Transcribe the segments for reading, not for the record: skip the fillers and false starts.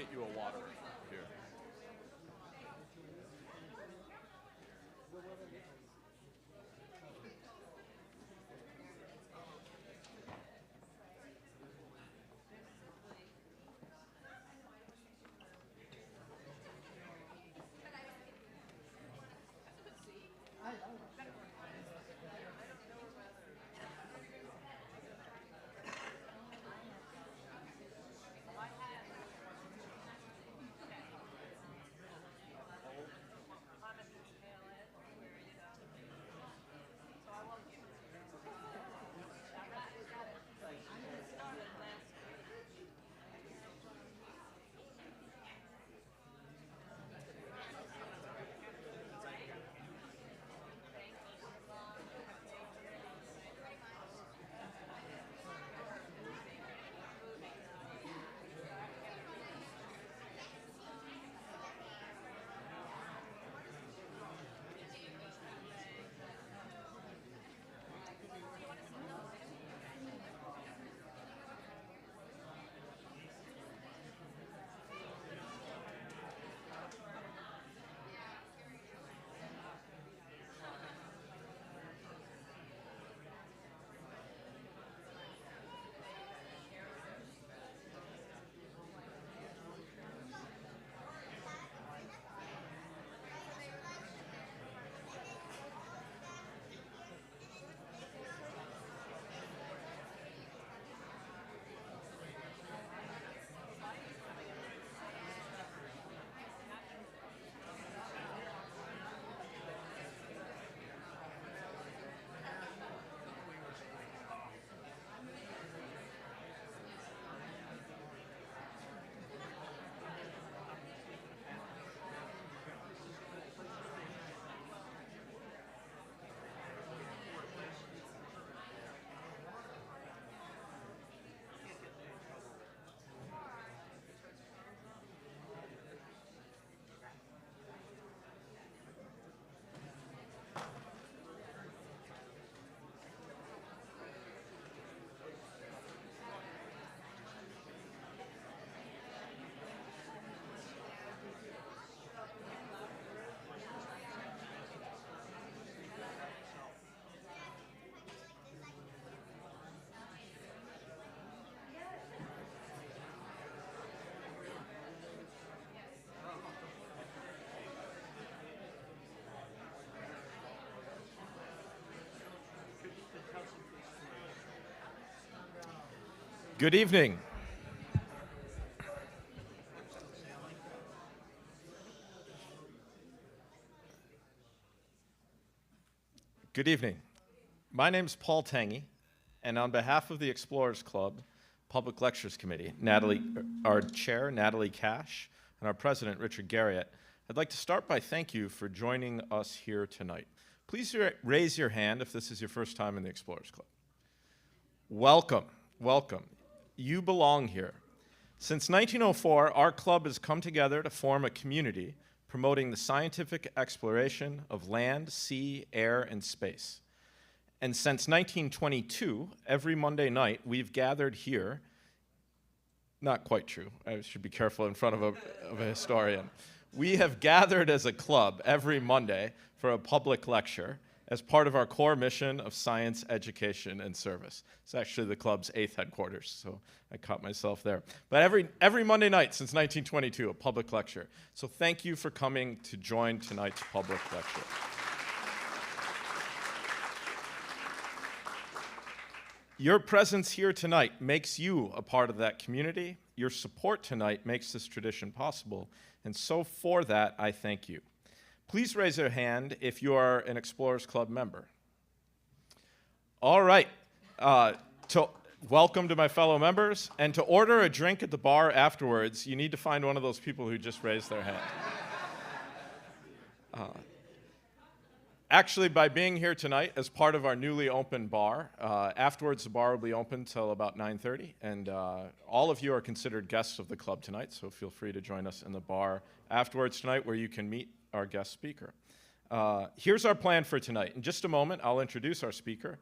get you a water here. Good evening. Good evening. My name is Paul Tangy, and on behalf of the Explorers Club Public Lectures Committee, our chair, Natalie Cash, and our president, Richard Garriott, I'd like to start by thank you for joining us here tonight. Please raise your hand if this is your first time in the Explorers Club. Welcome, welcome. You belong here. Since 1904, our club has come together to form a community promoting the scientific exploration of land, sea, air, and space. And since 1922, every Monday night, we've gathered here. Not quite true. I should be careful in front of a historian. We have gathered as a club every Monday for a public lecture as part of our core mission of science, education, and service. It's actually the club's 8th headquarters, so I caught myself there. But every Monday night since 1922, a public lecture. So thank you for coming to join tonight's public lecture. Your presence here tonight makes you a part of that community. Your support tonight makes this tradition possible, and so for that, I thank you. Please raise your hand if you are an Explorers Club member. All right. Welcome to my fellow members. And to order a drink at the bar afterwards, you need to find one of those people who just raised their hand. Actually, by being here tonight as part of our newly opened bar, afterwards the bar will be open till about 9:30, and all of you are considered guests of the club tonight, so feel free to join us in the bar afterwards tonight where you can meet our guest speaker. Here's our plan for tonight. In just a moment, I'll introduce our speaker.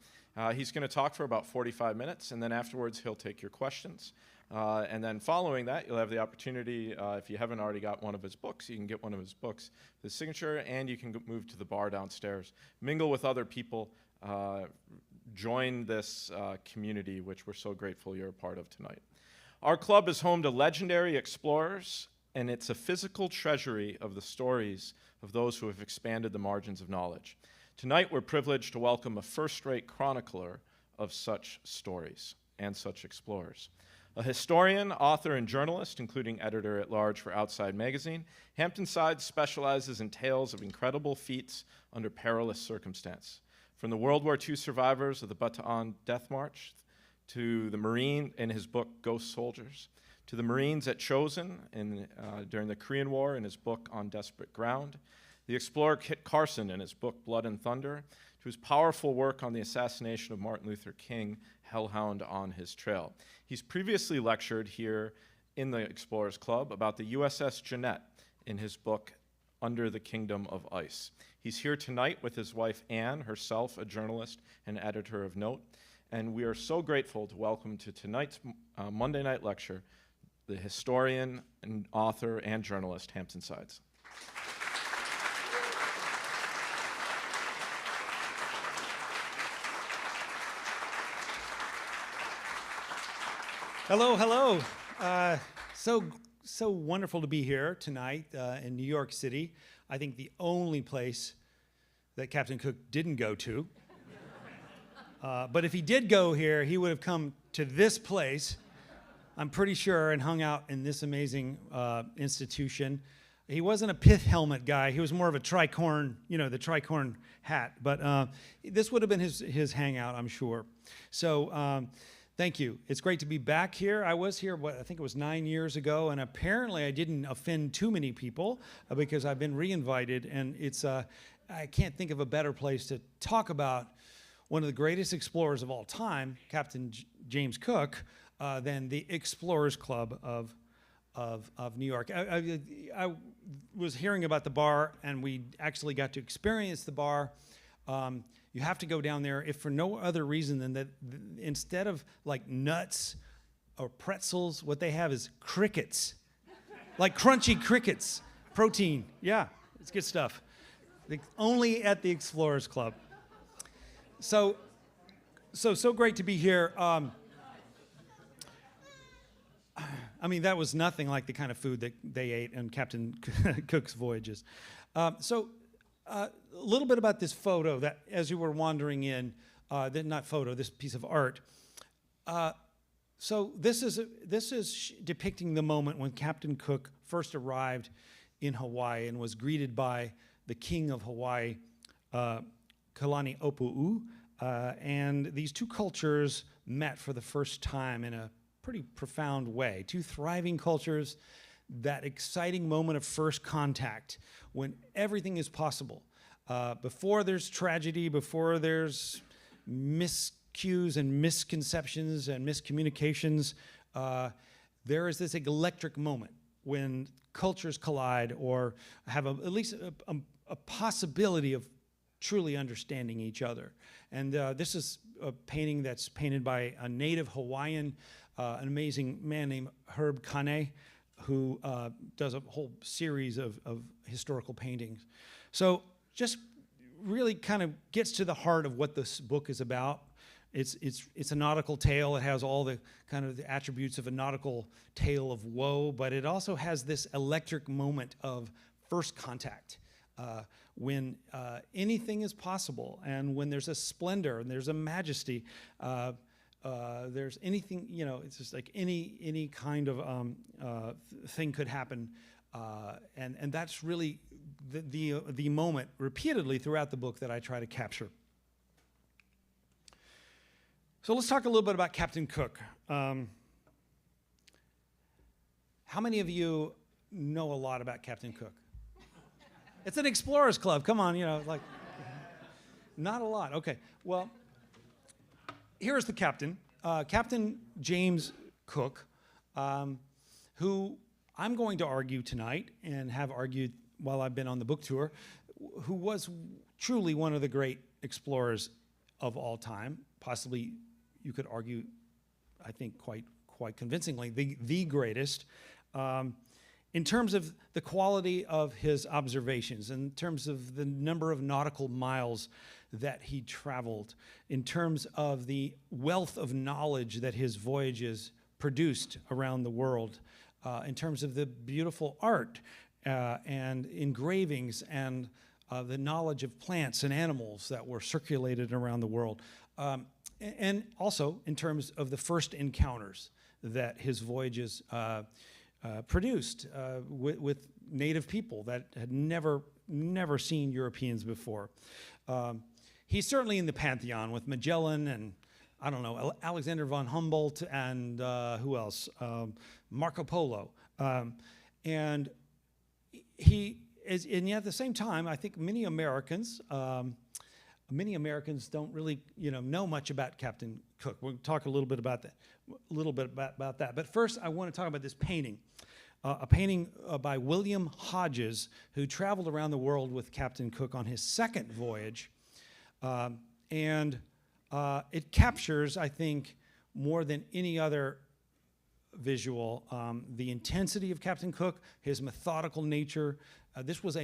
He's going to talk for about 45 minutes, and then afterwards he'll take your questions. And then following that, you'll have the opportunity, if you haven't already got one of his books, you can get one of his books, his signature, and you can move to the bar downstairs, mingle with other people, join this community, which we're so grateful you're a part of tonight. Our club is home to legendary explorers, and it's a physical treasury of the stories of those who have expanded the margins of knowledge. Tonight, we're privileged to welcome a first-rate chronicler of such stories and such explorers. A historian, author, and journalist, including editor-at-large for Outside Magazine, Hamptonsides specializes in tales of incredible feats under perilous circumstance. From the World War II survivors of the Bataan Death March, to the Marine in his book Ghost Soldiers, to the Marines at Chosin during the Korean War in his book On Desperate Ground, the explorer Kit Carson in his book Blood and Thunder, to his powerful work on the assassination of Martin Luther King, Hellhound on His Trail. He's previously lectured here in the Explorers Club about the USS Jeanette in his book Under the Kingdom of Ice. He's here tonight with his wife Anne, herself a journalist and editor of note, and we are so grateful to welcome to tonight's Monday night lecture the historian and author and journalist Hamptonsides. Hello, hello. So wonderful to be here tonight in New York City. I think the only place that Captain Cook didn't go to. But if he did go here, he would have come to this place, I'm pretty sure, and hung out in this amazing institution. He wasn't a pith helmet guy. He was more of a tricorn, the tricorn hat. But this would have been his hangout, I'm sure. So thank you. It's great to be back here. I was here, I think it was 9 years ago, and apparently I didn't offend too many people because I've been re-invited, and I can't think of a better place to talk about one of the greatest explorers of all time, Captain James Cook, than the Explorers Club of New York. I was hearing about the bar, and we actually got to experience the bar. You have to go down there, if for no other reason than that instead of like nuts or pretzels, what they have is crickets, like crunchy crickets, protein. Yeah, it's good stuff. Only at the Explorers Club. So great to be here. I mean, that was nothing like the kind of food that they ate on Captain Cook's voyages. A little bit about this photo that, as you were wandering in, this piece of art. So this is depicting the moment when Captain Cook first arrived in Hawaii and was greeted by the king of Hawaii, Kalani Opu'u, and these two cultures met for the first time in a pretty profound way. Two thriving cultures, that exciting moment of first contact when everything is possible. Before there's tragedy, before there's miscues and misconceptions and miscommunications, there is this electric moment when cultures collide or have at least a possibility of truly understanding each other. And this is a painting that's painted by a native Hawaiian, an amazing man named Herb Kane, who does a whole series of historical paintings. So just really kind of gets to the heart of what this book is about. It's a nautical tale. It has all the kind of the attributes of a nautical tale of woe, but it also has this electric moment of first contact, when anything is possible, and when there's a splendor and there's a majesty. There's anything, it's just like any kind of thing could happen, and that's really the moment repeatedly throughout the book that I try to capture. So let's talk a little bit about Captain Cook. How many of you know a lot about Captain Cook? It's an Explorers Club. Come on, not a lot. Okay, well, here's the captain, Captain James Cook, who I'm going to argue tonight, and have argued while I've been on the book tour, who was truly one of the great explorers of all time. Possibly, you could argue, I think, quite quite convincingly, the greatest. In terms of the quality of his observations, in terms of the number of nautical miles that he traveled, in terms of the wealth of knowledge that his voyages produced around the world, in terms of the beautiful art and engravings and the knowledge of plants and animals that were circulated around the world, and also in terms of the first encounters that his voyages produced with native people that had never seen Europeans before. He's certainly in the pantheon with Magellan and, I don't know, Alexander von Humboldt and who else? Marco Polo. And yet at the same time, I think many Americans don't really, know much about Captain Cook. We'll talk a little bit about that. But first, I want to talk about this painting, a painting by William Hodges, who traveled around the world with Captain Cook on his second voyage, and it captures, I think, more than any other visual, the intensity of Captain Cook, his methodical nature. This was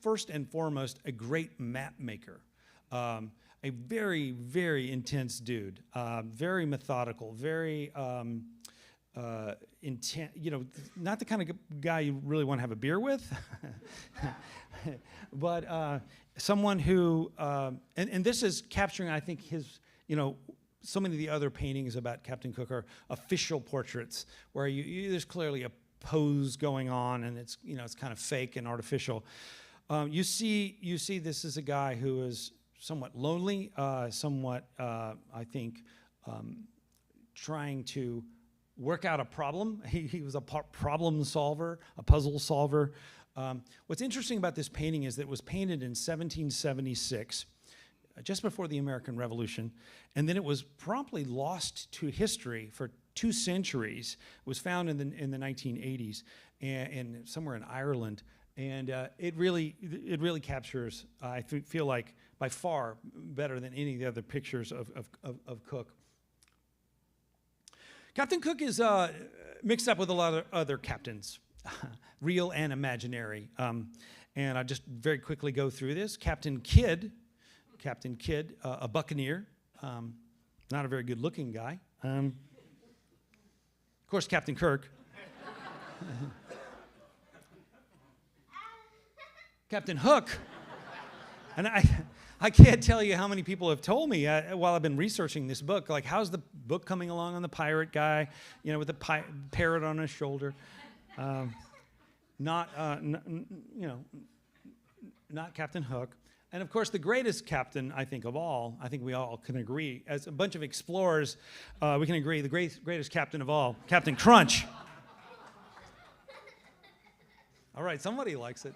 first and foremost a great map maker. A very, very intense dude, very methodical, very intense, not the kind of guy you really want to have a beer with, but someone who, and this is capturing, I think, his, so many of the other paintings about Captain Cook are official portraits where there's clearly a pose going on and it's, it's kind of fake and artificial. You see this is a guy who is somewhat lonely, somewhat, I think, trying to work out a problem. He was a problem solver, a puzzle solver. What's interesting about this painting is that it was painted in 1776, just before the American Revolution, and then it was promptly lost to history for 2 centuries. It was found in the 1980s and somewhere in Ireland. And it really captures, I feel like, by far better than any of the other pictures of Cook. Captain Cook is mixed up with a lot of other captains, real and imaginary. And I'll just very quickly go through this. Captain Kidd, a buccaneer, not a very good-looking guy. Of course, Captain Kirk. Captain Hook, and I can't tell you how many people have told me while I've been researching this book, like, how's the book coming along on the pirate guy, with the parrot on his shoulder? Not Captain Hook. And of course, the greatest captain, I think, of all, I think we all can agree, as a bunch of explorers, we can agree, the greatest captain of all, Captain Crunch. All right, somebody likes it.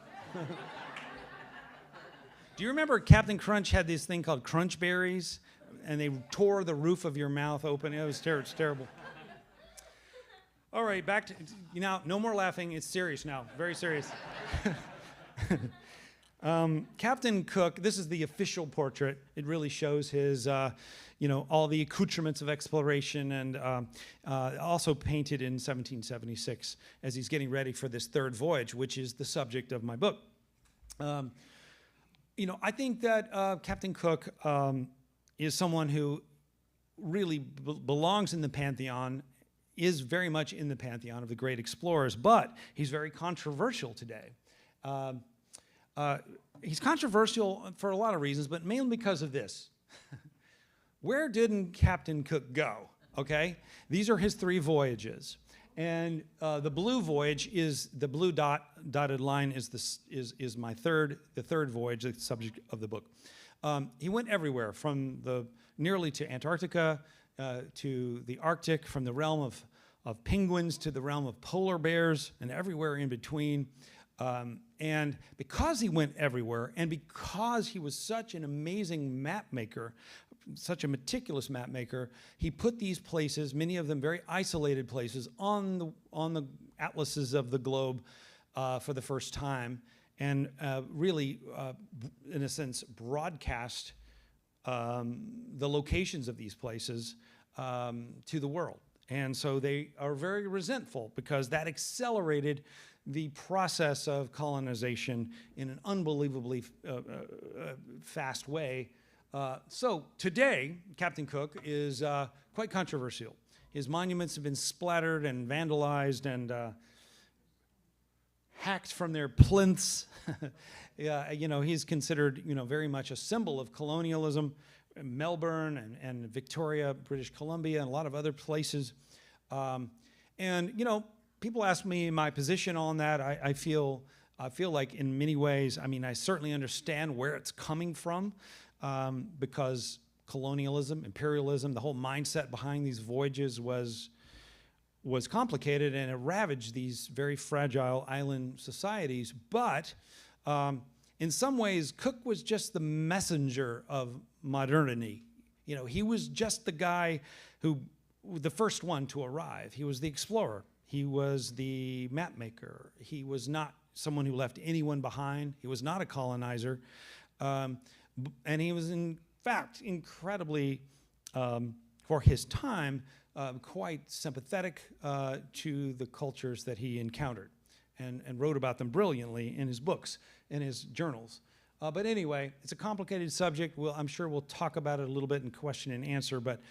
Do you remember Captain Crunch had this thing called crunch berries, and they tore the roof of your mouth open? It was terrible. All right, back to, no more laughing. It's serious now, very serious. Captain Cook, this is the official portrait. It really shows his, all the accoutrements of exploration, and also painted in 1776 as he's getting ready for this third voyage, which is the subject of my book. I think that Captain Cook is someone who really belongs in the pantheon, is very much in the pantheon of the great explorers, but he's very controversial today. He's controversial for a lot of reasons, but mainly because of this. Where didn't Captain Cook go? Okay, these are his 3 voyages. And the blue voyage is, the blue dotted line is the third voyage, the subject of the book. He went everywhere, from nearly to Antarctica, to the Arctic, from the realm of penguins to the realm of polar bears, and everywhere in between. And because he went everywhere, and because he was such an amazing map maker, such a meticulous map maker, he put these places, many of them very isolated places, on the atlases of the globe for the first time, and really, in a sense, broadcast the locations of these places to the world. And so they are very resentful because that accelerated the process of colonization in an unbelievably fast way. So today, Captain Cook is quite controversial. His monuments have been splattered and vandalized and hacked from their plinths. Yeah, you know, he's considered, you know, very much a symbol of colonialism. Melbourne and Victoria, British Columbia, and a lot of other places. And, you know, people ask me my position on that. I feel like in many ways, I mean, I certainly understand where it's coming from because colonialism, imperialism, the whole mindset behind these voyages was complicated, and it ravaged these very fragile island societies. But in some ways, Cook was just the messenger of modernity. You know, he was just the guy who, the first one to arrive. He was the explorer. He was the map maker. He was not someone who left anyone behind. He was not a colonizer. And he was, in fact, incredibly, for his time, quite sympathetic to the cultures that he encountered and wrote about them brilliantly in his books, in his journals. But anyway, it's a complicated subject. I'm sure we'll talk about it a little bit in question and answer, but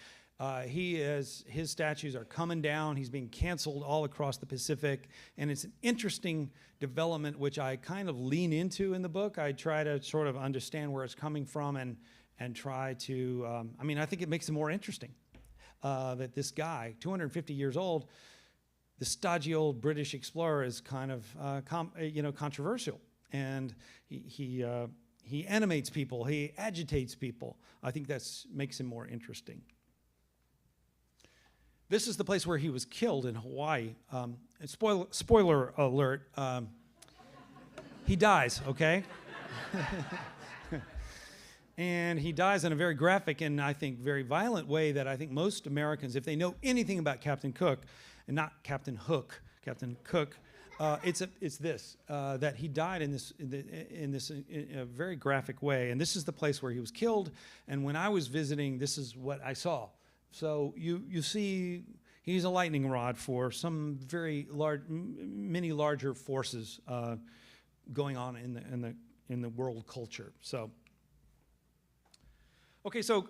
his statues are coming down. He's being canceled all across the Pacific, and it's an interesting development which I kind of lean into in the book. I try to sort of understand where it's coming from and try to, I mean, I think it makes it more interesting that this guy, 250 years old, the stodgy old British explorer, is kind of controversial, and he animates people, he agitates people. I think that makes him more interesting. This is the place where he was killed in Hawaii. Spoiler alert, he dies, okay? And he dies in a very graphic and I think very violent way that I think most Americans, if they know anything about Captain Cook, and not Captain Hook, Captain Cook, it's this, that he died in a very graphic way. And this is the place where he was killed. And when I was visiting, this is what I saw. So you see, he's a lightning rod for some very large, many larger forces going on in the world culture. So. Okay, so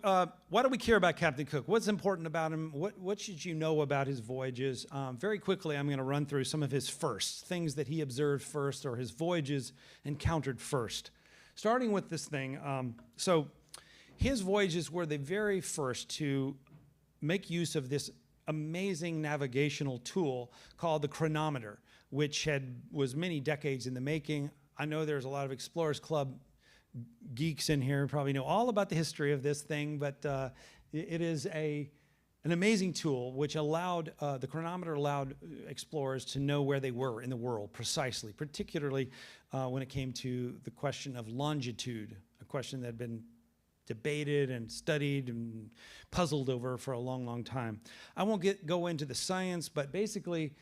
why do we care about Captain Cook? What's important about him? What should you know about his voyages? Very quickly, I'm going to run through some of his firsts, things that he observed first or his voyages encountered first. Starting with this thing, so his voyages were the very first to make use of this amazing navigational tool called the chronometer, which was many decades in the making. I know there's a lot of Explorers Club geeks in here probably know all about the history of this thing, but it is an amazing tool which allowed, the chronometer allowed explorers to know where they were in the world precisely, particularly when it came to the question of longitude, a question that had been debated and studied and puzzled over for a long, long time. I won't go into the science, but basically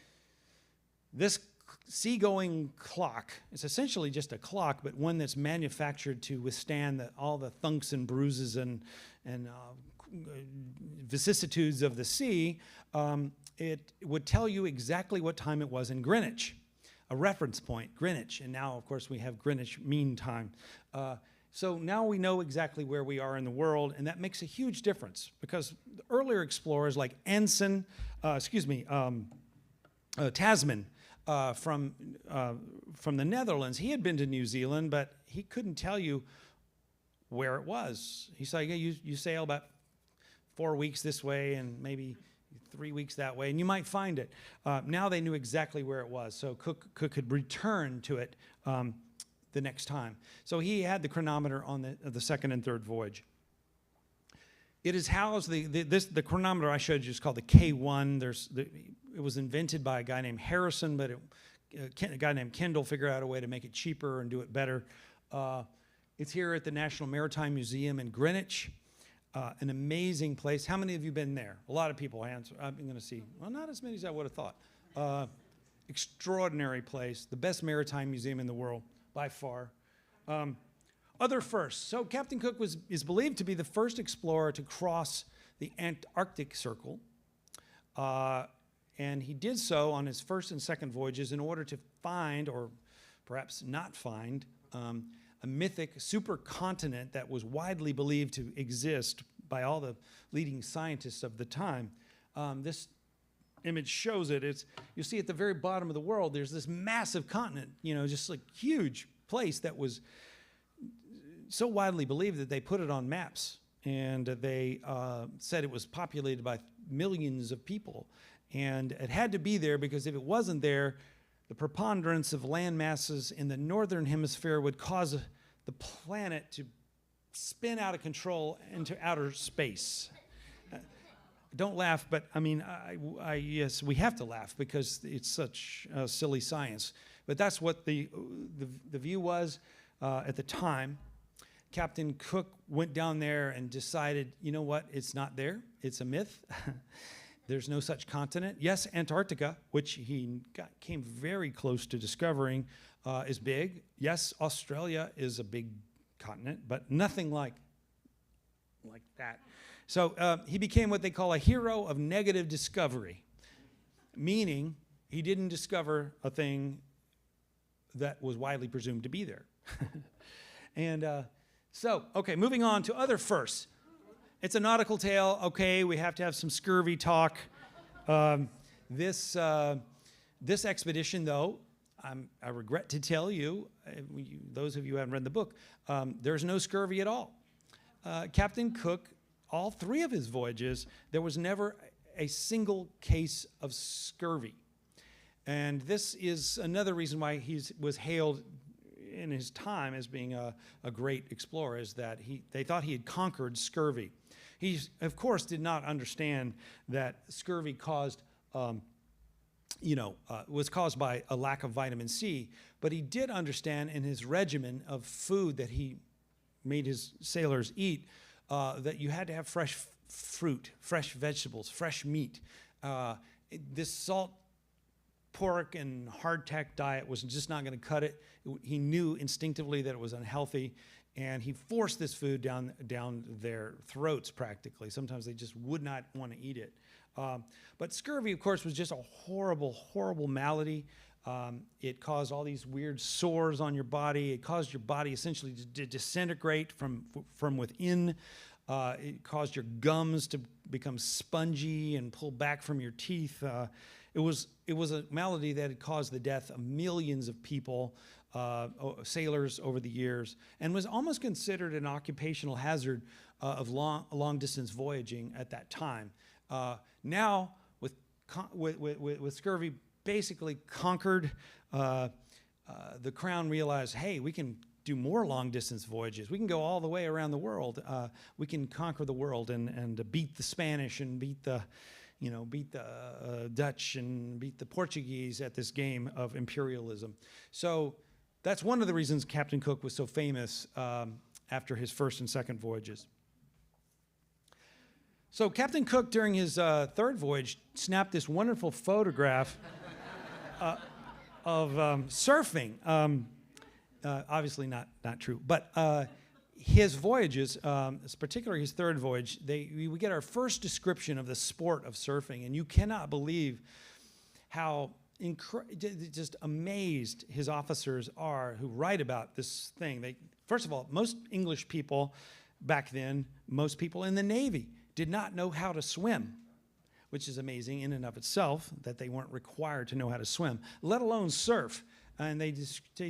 this seagoing clock is essentially just a clock, but one that's manufactured to withstand all the thunks and bruises and vicissitudes of the sea. It would tell you exactly what time it was in Greenwich, a reference point, Greenwich. And now, of course, we have Greenwich Mean Time. So now we know exactly where we are in the world, and that makes a huge difference because the earlier explorers like Tasman, from the Netherlands, he had been to New Zealand, but he couldn't tell you where it was. He said, yeah, you sail about 4 weeks this way and maybe 3 weeks that way, and you might find it. Now they knew exactly where it was, so Cook could return to it the next time. So he had the chronometer on the second and third voyage. It is housed, the chronometer I showed you is called the K1. It was invented by a guy named Harrison, but a guy named Kendall figured out a way to make it cheaper and do it better. It's here at the National Maritime Museum in Greenwich, an amazing place. How many of you been there? A lot of people answer. I'm going to see. Well, not as many as I would have thought. Extraordinary place, the best maritime museum in the world by far. Other firsts. So Captain Cook is believed to be the first explorer to cross the Antarctic Circle. And he did so on his first and second voyages in order to find, or perhaps not find, a mythic supercontinent that was widely believed to exist by all the leading scientists of the time. This image shows it. You see at the very bottom of the world, there's this massive continent, just like huge place that was so widely believed that they put it on maps. And they said it was populated by millions of people. And it had to be there because if it wasn't there, the preponderance of land masses in the northern hemisphere would cause the planet to spin out of control into outer space. Don't laugh, but I mean, yes, we have to laugh because it's such silly science. But that's what the view was at the time. Captain Cook went down there and decided, you know what, it's not there, it's a myth. There's no such continent. Yes, Antarctica, which he came very close to discovering, is big. Yes, Australia is a big continent, but nothing like that. So he became what they call a hero of negative discovery, meaning he didn't discover a thing that was widely presumed to be there. And okay, moving on to other firsts. It's a nautical tale. Okay, we have to have some scurvy talk. This expedition, though, I regret to tell you, those of you who haven't read the book, there's no scurvy at all. Captain Cook, all 3 of his voyages, there was never a single case of scurvy. And this is another reason why he was hailed in his time as being a great explorer, is that they thought he had conquered scurvy. He, of course, did not understand that scurvy was caused by a lack of vitamin C, but he did understand in his regimen of food that he made his sailors eat that you had to have fresh fruit, fresh vegetables, fresh meat. This salt pork and hardtack diet was just not going to cut it. He knew instinctively that it was unhealthy, and he forced this food down their throats practically. Sometimes they just would not want to eat it. But scurvy, of course, was just a horrible, horrible malady. It caused all these weird sores on your body. It caused your body essentially to disintegrate from within. It caused your gums to become spongy and pull back from your teeth. It was a malady that had caused the death of millions of people, sailors over the years, and was almost considered an occupational hazard of long-distance voyaging at that time. Now, with scurvy basically conquered, the Crown realized, hey, we can do more long-distance voyages. We can go all the way around the world. We can conquer the world and beat the Spanish and beat the Dutch and beat the Portuguese at this game of imperialism. So that's one of the reasons Captain Cook was so famous after his first and second voyages. So Captain Cook, during his third voyage, snapped this wonderful photograph of surfing. Obviously not true, but his voyages, particularly his third voyage, we get our first description of the sport of surfing, and you cannot believe how just amazed his officers are who write about this thing. First of all, most English people back then, most people in the Navy, did not know how to swim, which is amazing in and of itself that they weren't required to know how to swim, let alone surf. And they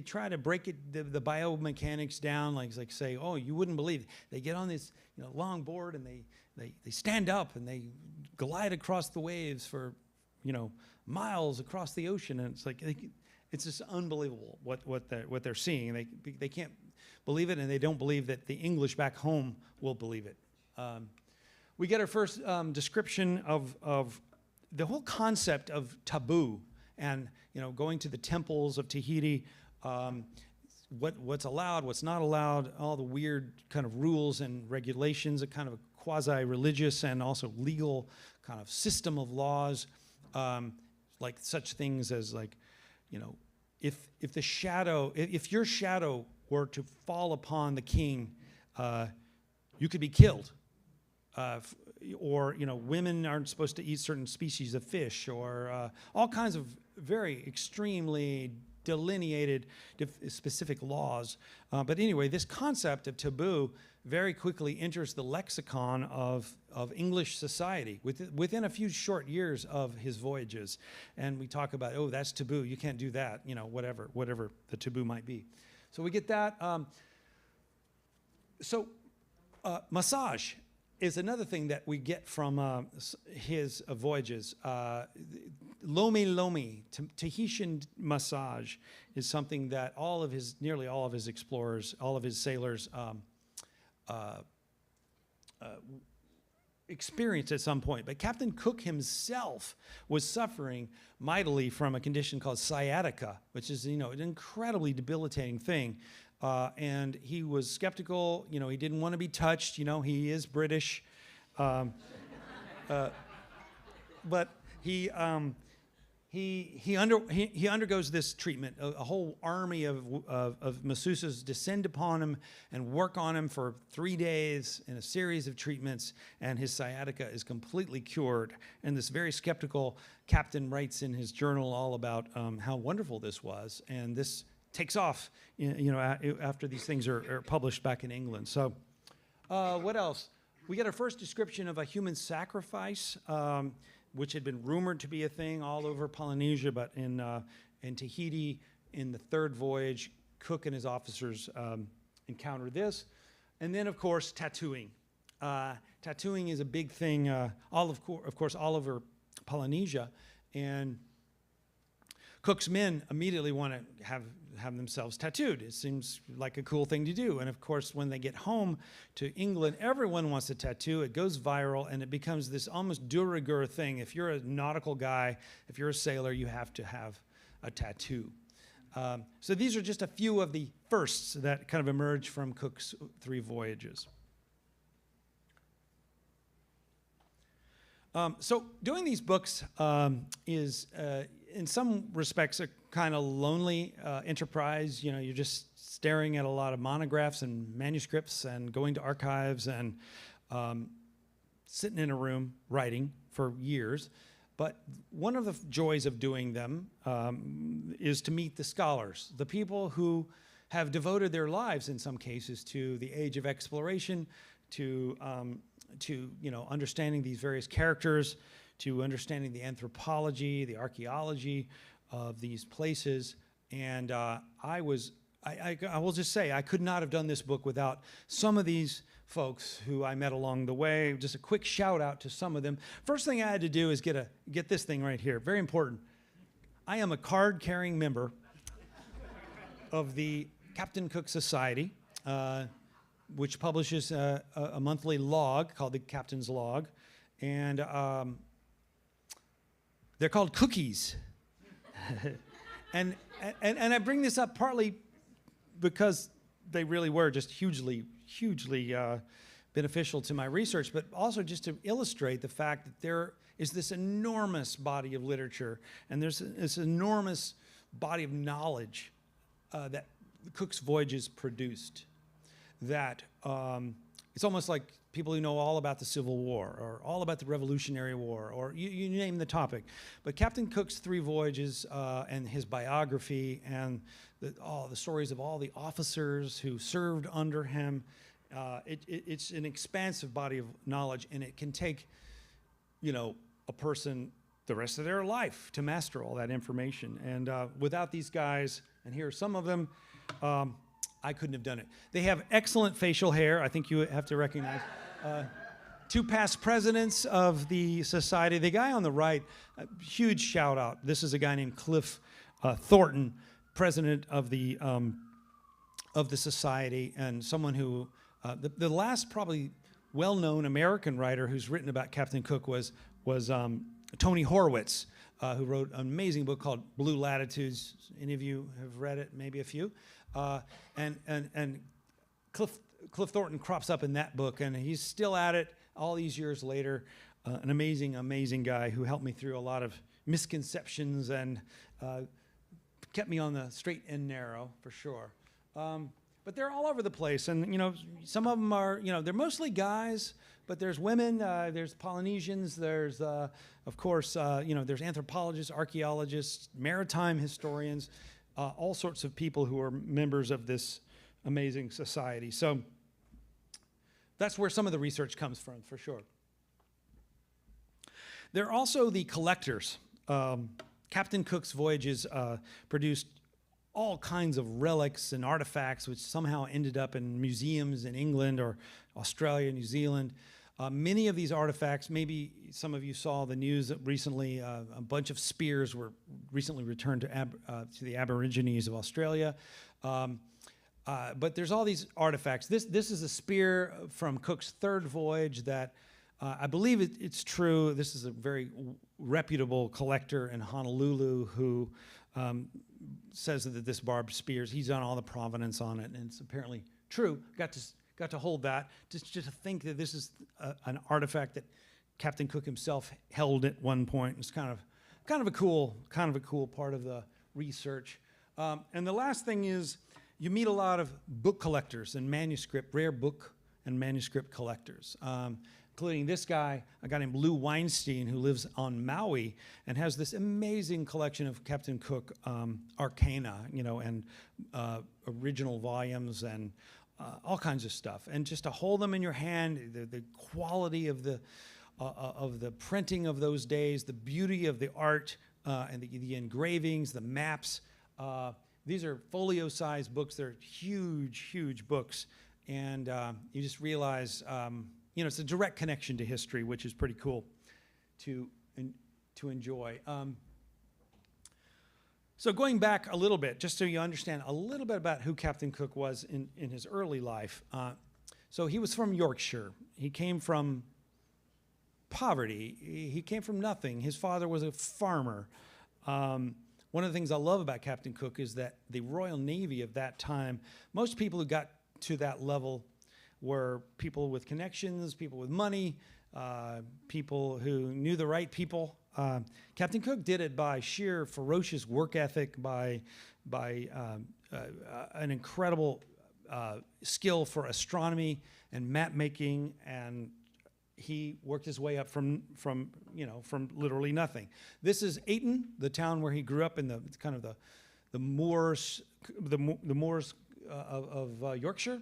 try to break the biomechanics down, like say, oh, you wouldn't believe it. They get on this long board and they stand up and they glide across the waves for miles across the ocean, and it's just unbelievable what they're seeing. They can't believe it, and they don't believe that the English back home will believe it. We get our first description of the whole concept of taboo, and going to the temples of Tahiti, what's allowed, what's not allowed, all the weird kind of rules and regulations, a kind of a quasi-religious and also legal kind of system of laws, like such things as if your shadow were to fall upon the king, you could be killed. or women aren't supposed to eat certain species of fish, or all kinds of very extremely delineated specific laws. But anyway, this concept of taboo very quickly enters the lexicon of English society within a few short years of his voyages. And we talk about, oh, that's taboo, you can't do that, whatever the taboo might be. So we get that. Massage is another thing that we get from his voyages. Lomi Lomi, Tahitian massage, is something that nearly all of his explorers, all of his sailors experienced at some point. But Captain Cook himself was suffering mightily from a condition called sciatica, which is an incredibly debilitating thing. And he was skeptical. He didn't want to be touched. He is British, but he undergoes this treatment. A whole army of masseuses descend upon him and work on him for 3 days in a series of treatments, and his sciatica is completely cured. And this very skeptical captain writes in his journal all about how wonderful this was, and this takes off, after these things are published back in England. So, what else? We get our first description of a human sacrifice, which had been rumored to be a thing all over Polynesia, but in Tahiti, in the third voyage, Cook and his officers encounter this. And then, of course, tattooing. Tattooing is a big thing, of course, all over Polynesia. And Cook's men immediately want to have themselves tattooed. It seems like a cool thing to do. And of course, when they get home to England, everyone wants a tattoo. It goes viral, and it becomes this almost de rigueur thing. If you're a nautical guy, if you're a sailor, you have to have a tattoo. So these are just a few of the firsts that kind of emerge from Cook's 3 voyages. So doing these books is, in some respects, a kind of lonely enterprise. You're just staring at a lot of monographs and manuscripts and going to archives and sitting in a room writing for years. But one of the joys of doing them is to meet the scholars, the people who have devoted their lives, in some cases, to the age of exploration, to understanding these various characters, to understanding the anthropology, the archaeology of these places. And I will just say, I could not have done this book without some of these folks who I met along the way. Just a quick shout out to some of them. First thing I had to do is get this thing right here. Very important. I am a card-carrying member of the Captain Cook Society, which publishes a monthly log called the Captain's Log. And they're called cookies. and I bring this up partly because they really were just hugely beneficial to my research, but also just to illustrate the fact that there is this enormous body of literature, and there's this enormous body of knowledge that Cook's voyages produced, that it's almost like people who know all about the Civil War or all about the Revolutionary War, or you name the topic. But Captain Cook's 3 voyages and his biography and the stories of all the officers who served under him, it's an expansive body of knowledge, and it can take, a person the rest of their life to master all that information. And without these guys, and here are some of them, I couldn't have done it. They have excellent facial hair. I think you have to recognize. 2 past presidents of the society. The guy on the right, huge shout out. This is a guy named Cliff Thornton, president of the society, and someone who, the last probably well-known American writer who's written about Captain Cook was Tony Horwitz, who wrote an amazing book called Blue Latitudes. Any of you have read it? Maybe a few. And Cliff Thornton crops up in that book, and he's still at it all these years later. An amazing guy who helped me through a lot of misconceptions and kept me on the straight and narrow, for sure. But they're all over the place, and some of them are, they're mostly guys but there's women, there's Polynesians, there's, of course, there's anthropologists, archaeologists, maritime historians, all sorts of people who are members of this amazing society. So that's where some of the research comes from, for sure. There are also the collectors. Captain Cook's voyages produced all kinds of relics and artifacts which somehow ended up in museums in England or Australia, New Zealand. Many of these artifacts, maybe some of you saw the news recently, a bunch of spears were recently returned to the Aborigines of Australia. But there's all these artifacts. This is a spear from Cook's third voyage that I believe it's true. This is a very reputable collector in Honolulu who says that this barbed spears, he's done all the provenance on it, and it's apparently true. Got to hold that. Just to think that this is an artifact that Captain Cook himself held at one point. It's kind of a cool part of the research. And the last thing is you meet a lot of book collectors and rare book and manuscript collectors, including this guy, a guy named Lou Weinstein, who lives on Maui and has this amazing collection of Captain Cook arcana, and original volumes and all kinds of stuff. And just to hold them in your hand, the quality of the printing of those days, the beauty of the art and the engravings, the maps. These are folio-sized books. They're huge, huge books. And you just realize, it's a direct connection to history, which is pretty cool to enjoy. So going back a little bit, just so you understand a little bit about who Captain Cook was in his early life. So he was from Yorkshire. He came from poverty. He came from nothing. His father was a farmer. One of the things I love about Captain Cook is that the Royal Navy of that time, most people who got to that level were people with connections, people with money, people who knew the right people. Captain Cook did it by sheer ferocious work ethic, by an incredible skill for astronomy and map making, and he worked his way up from literally nothing. This is Ayton, the town where he grew up in the kind of the moors of Yorkshire,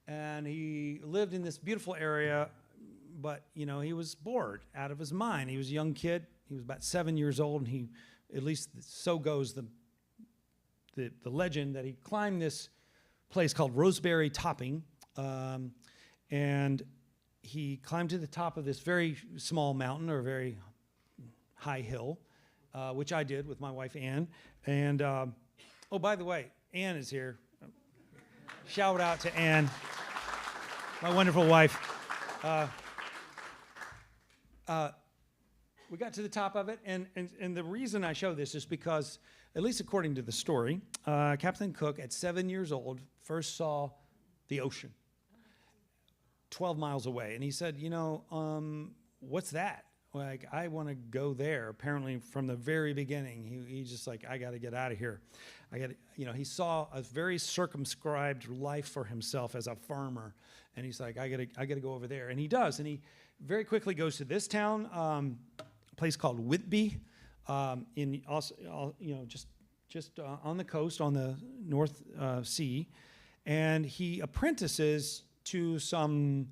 and he lived in this beautiful area. But, he was bored out of his mind. He was a young kid. He was about 7 years old, and he, at least so goes the legend, that he climbed this place called Roseberry Topping, and he climbed to the top of this very small mountain, or very high hill, which I did with my wife, Ann. And, oh, by the way, Ann is here. Shout out to Ann, my wonderful wife. We got to the top of it, and the reason I show this is because, at least according to the story, Captain Cook, at 7 years old, first saw the ocean 12 miles away. And he said, what's that? Like, I want to go there. Apparently, from the very beginning, he's just like, I got to get out of here. He saw a very circumscribed life for himself as a farmer, and he's like, I got to go over there. And he does, and he very quickly goes to this town, a place called Whitby, just on the coast, on the North Sea, and he apprentices to some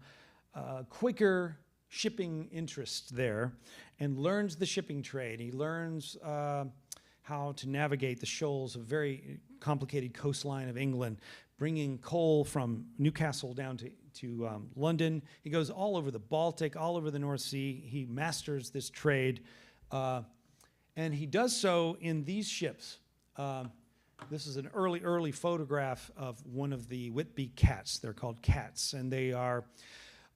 Quaker shipping interests there, and learns the shipping trade. He learns how to navigate the shoals of very complicated coastline of England, bringing coal from Newcastle down to London. He goes all over the Baltic, all over the North Sea. He masters this trade, and he does so in these ships. This is an early photograph of one of the Whitby cats. They're called cats, and they are,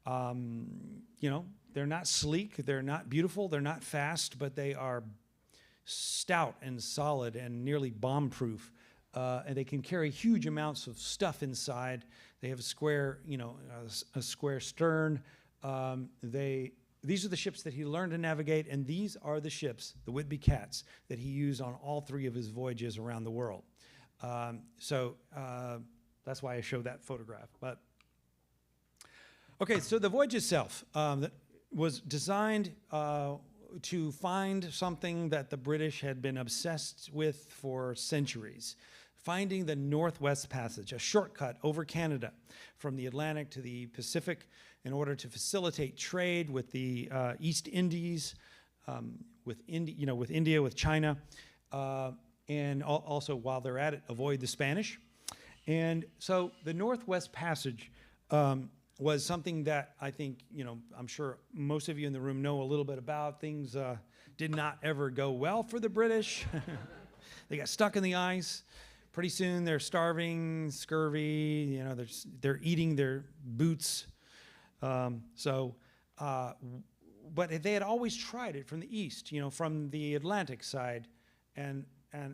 they're not sleek, they're not beautiful, they're not fast, but they are stout and solid and nearly bomb-proof. And they can carry huge amounts of stuff inside. They have a square, a square stern. These are the ships that he learned to navigate, and these are the ships, the Whitby Cats, that he used on all 3 of his voyages around the world. So that's why I showed that photograph. But Okay, so the voyage itself that was designed to find something that the British had been obsessed with for centuries, finding the Northwest Passage, a shortcut over Canada from the Atlantic to the Pacific in order to facilitate trade with the East Indies, with India, with China, and also while they're at it, avoid the Spanish. And so the Northwest Passage was something that I think, I'm sure most of you in the room know a little bit about. Things did not ever go well for the British. They got stuck in the ice. Pretty soon they're starving, scurvy, they're eating their boots. But they had always tried it from the east, from the Atlantic side, and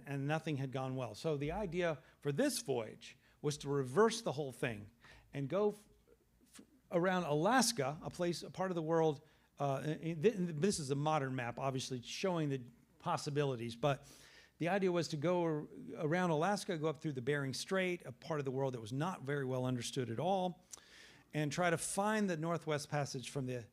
nothing had gone well. So the idea for this voyage was to reverse the whole thing and go around Alaska, a part of the world. This is a modern map, obviously, showing the possibilities, but the idea was to go around Alaska, go up through the Bering Strait, a part of the world that was not very well understood at all, and try to find the Northwest Passage for the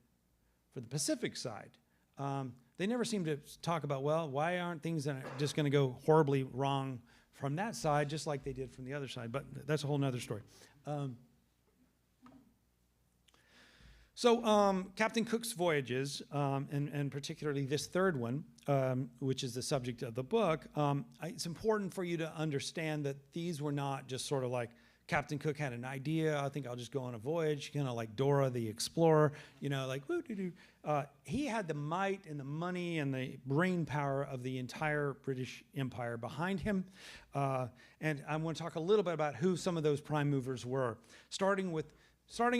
Pacific side. They never seem to talk about, well, why aren't things just going to go horribly wrong from that side, just like they did from the other side? But that's a whole nother story. So Captain Cook's voyages, and particularly this third one, which is the subject of the book, it's important for you to understand that these were not just sort of like Captain Cook had an idea, I think I'll just go on a voyage, kind of like Dora the Explorer, like woo-doo-doo. He had the might and the money and the brain power of the entire British Empire behind him. And I want to talk a little bit about who some of those prime movers were, starting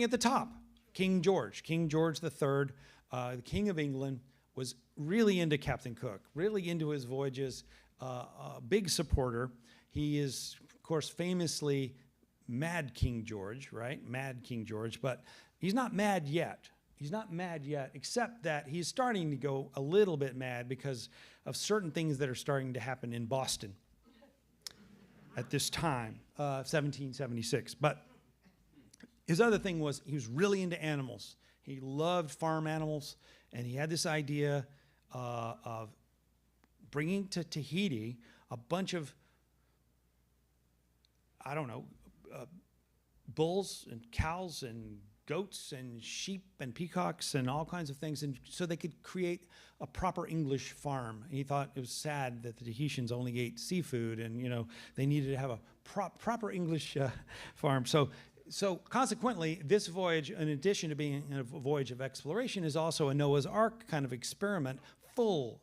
at the top. King George III, the King of England, was really into Captain Cook, really into his voyages, a big supporter. He is, of course, famously Mad King George, right? Mad King George, but he's not mad yet. He's not mad yet, except that he's starting to go a little bit mad because of certain things that are starting to happen in Boston at this time, 1776. But his other thing was he was really into animals. He loved farm animals, and he had this idea of bringing to Tahiti a bunch of, bulls and cows and goats and sheep and peacocks and all kinds of things, and so they could create a proper English farm. And he thought it was sad that the Tahitians only ate seafood, and they needed to have a proper English farm. So consequently, this voyage, in addition to being a voyage of exploration, is also a Noah's Ark kind of experiment,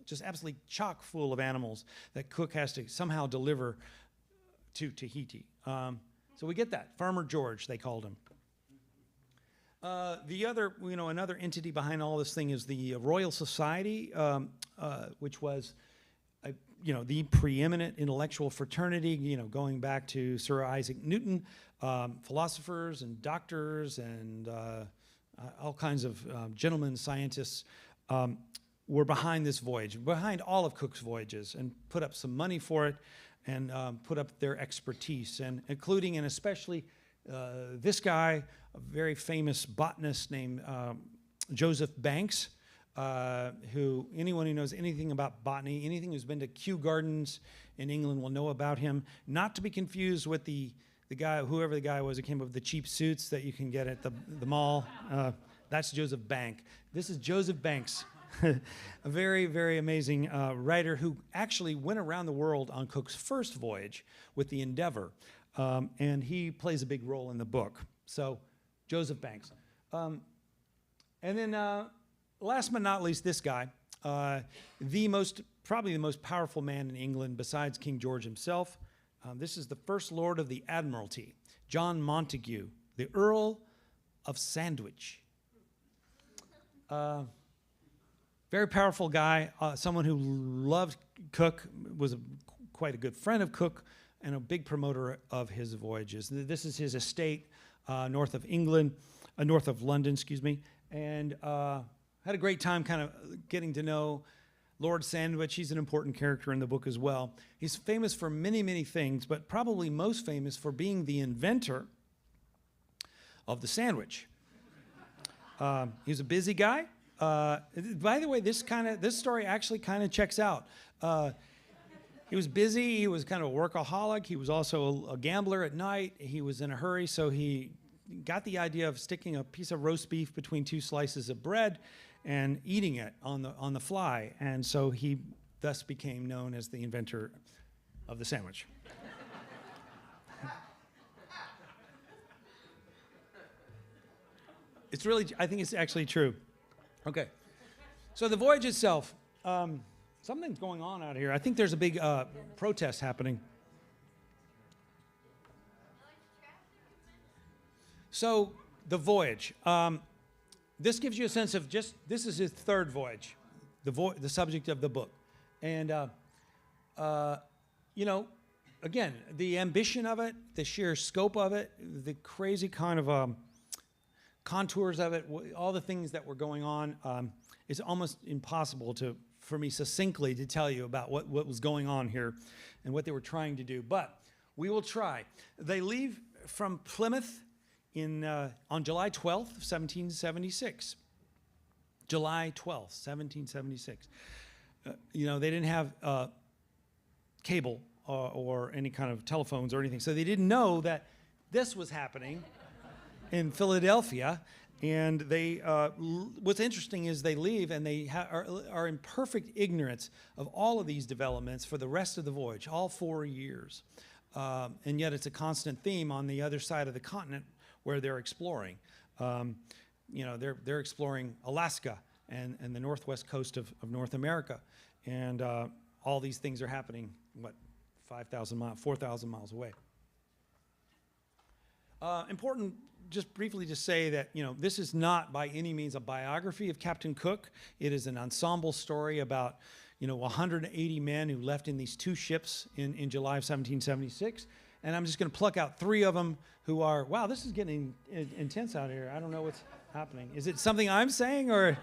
just absolutely chock full of animals that Cook has to somehow deliver to Tahiti. So we get that. Farmer George, they called him. The other, another entity behind all this thing is the Royal Society, which was the preeminent intellectual fraternity, going back to Sir Isaac Newton, philosophers and doctors and all kinds of gentlemen scientists were behind this voyage, behind all of Cook's voyages, and put up some money for it and put up their expertise, and including and especially this guy, a very famous botanist named Joseph Banks, who anyone who knows anything about botany, anything who's been to Kew Gardens in England will know about him. Not to be confused with the guy, whoever the guy was who came up with the cheap suits that you can get at the mall. That's Joseph Bank. This is Joseph Banks, a very, very amazing writer who actually went around the world on Cook's first voyage with the Endeavour, and he plays a big role in the book. So, Joseph Banks. And then last but not least, this guy, probably the most powerful man in England besides King George himself. This is the First Lord of the Admiralty, John Montagu, the Earl of Sandwich. Very powerful guy, someone who loved Cook, was quite a good friend of Cook, and a big promoter of his voyages. This is his estate north of London, and had a great time kind of getting to know Lord Sandwich. He's an important character in the book as well. He's famous for many, many things, but probably most famous for being the inventor of the sandwich. He was a busy guy. By the way, this story actually kind of checks out. He was busy. He was kind of a workaholic. He was also a gambler at night. He was in a hurry, so he got the idea of sticking a piece of roast beef between two slices of bread and eating it on the fly. And so he thus became known as the inventor of the sandwich. I think it's actually true. Okay. So the voyage itself, something's going on out here. I think there's a big protest happening. So the voyage. This gives you a sense of this is his third voyage, the subject of the book. And, again, the ambition of it, the sheer scope of it, the crazy kind of contours of it, all the things that were going on, it's almost impossible for me succinctly to tell you about what was going on here and what they were trying to do. But we will try. They leave from Plymouth on July 12th, 1776. July 12th, 1776. They didn't have cable or any kind of telephones or anything, so they didn't know that this was happening in Philadelphia. And what's interesting is they leave and they are in perfect ignorance of all of these developments for the rest of the voyage, all 4 years. And yet it's a constant theme on the other side of the continent where they're exploring. They're exploring Alaska and the northwest coast of North America. And all these things are happening, 4,000 miles away. Important just briefly to say that, this is not by any means a biography of Captain Cook. It is an ensemble story about, 180 men who left in these two ships in July of 1776. And I'm just going to pluck out 3 of them who are, wow, this is getting intense out here. I don't know what's happening. Is it something I'm saying or?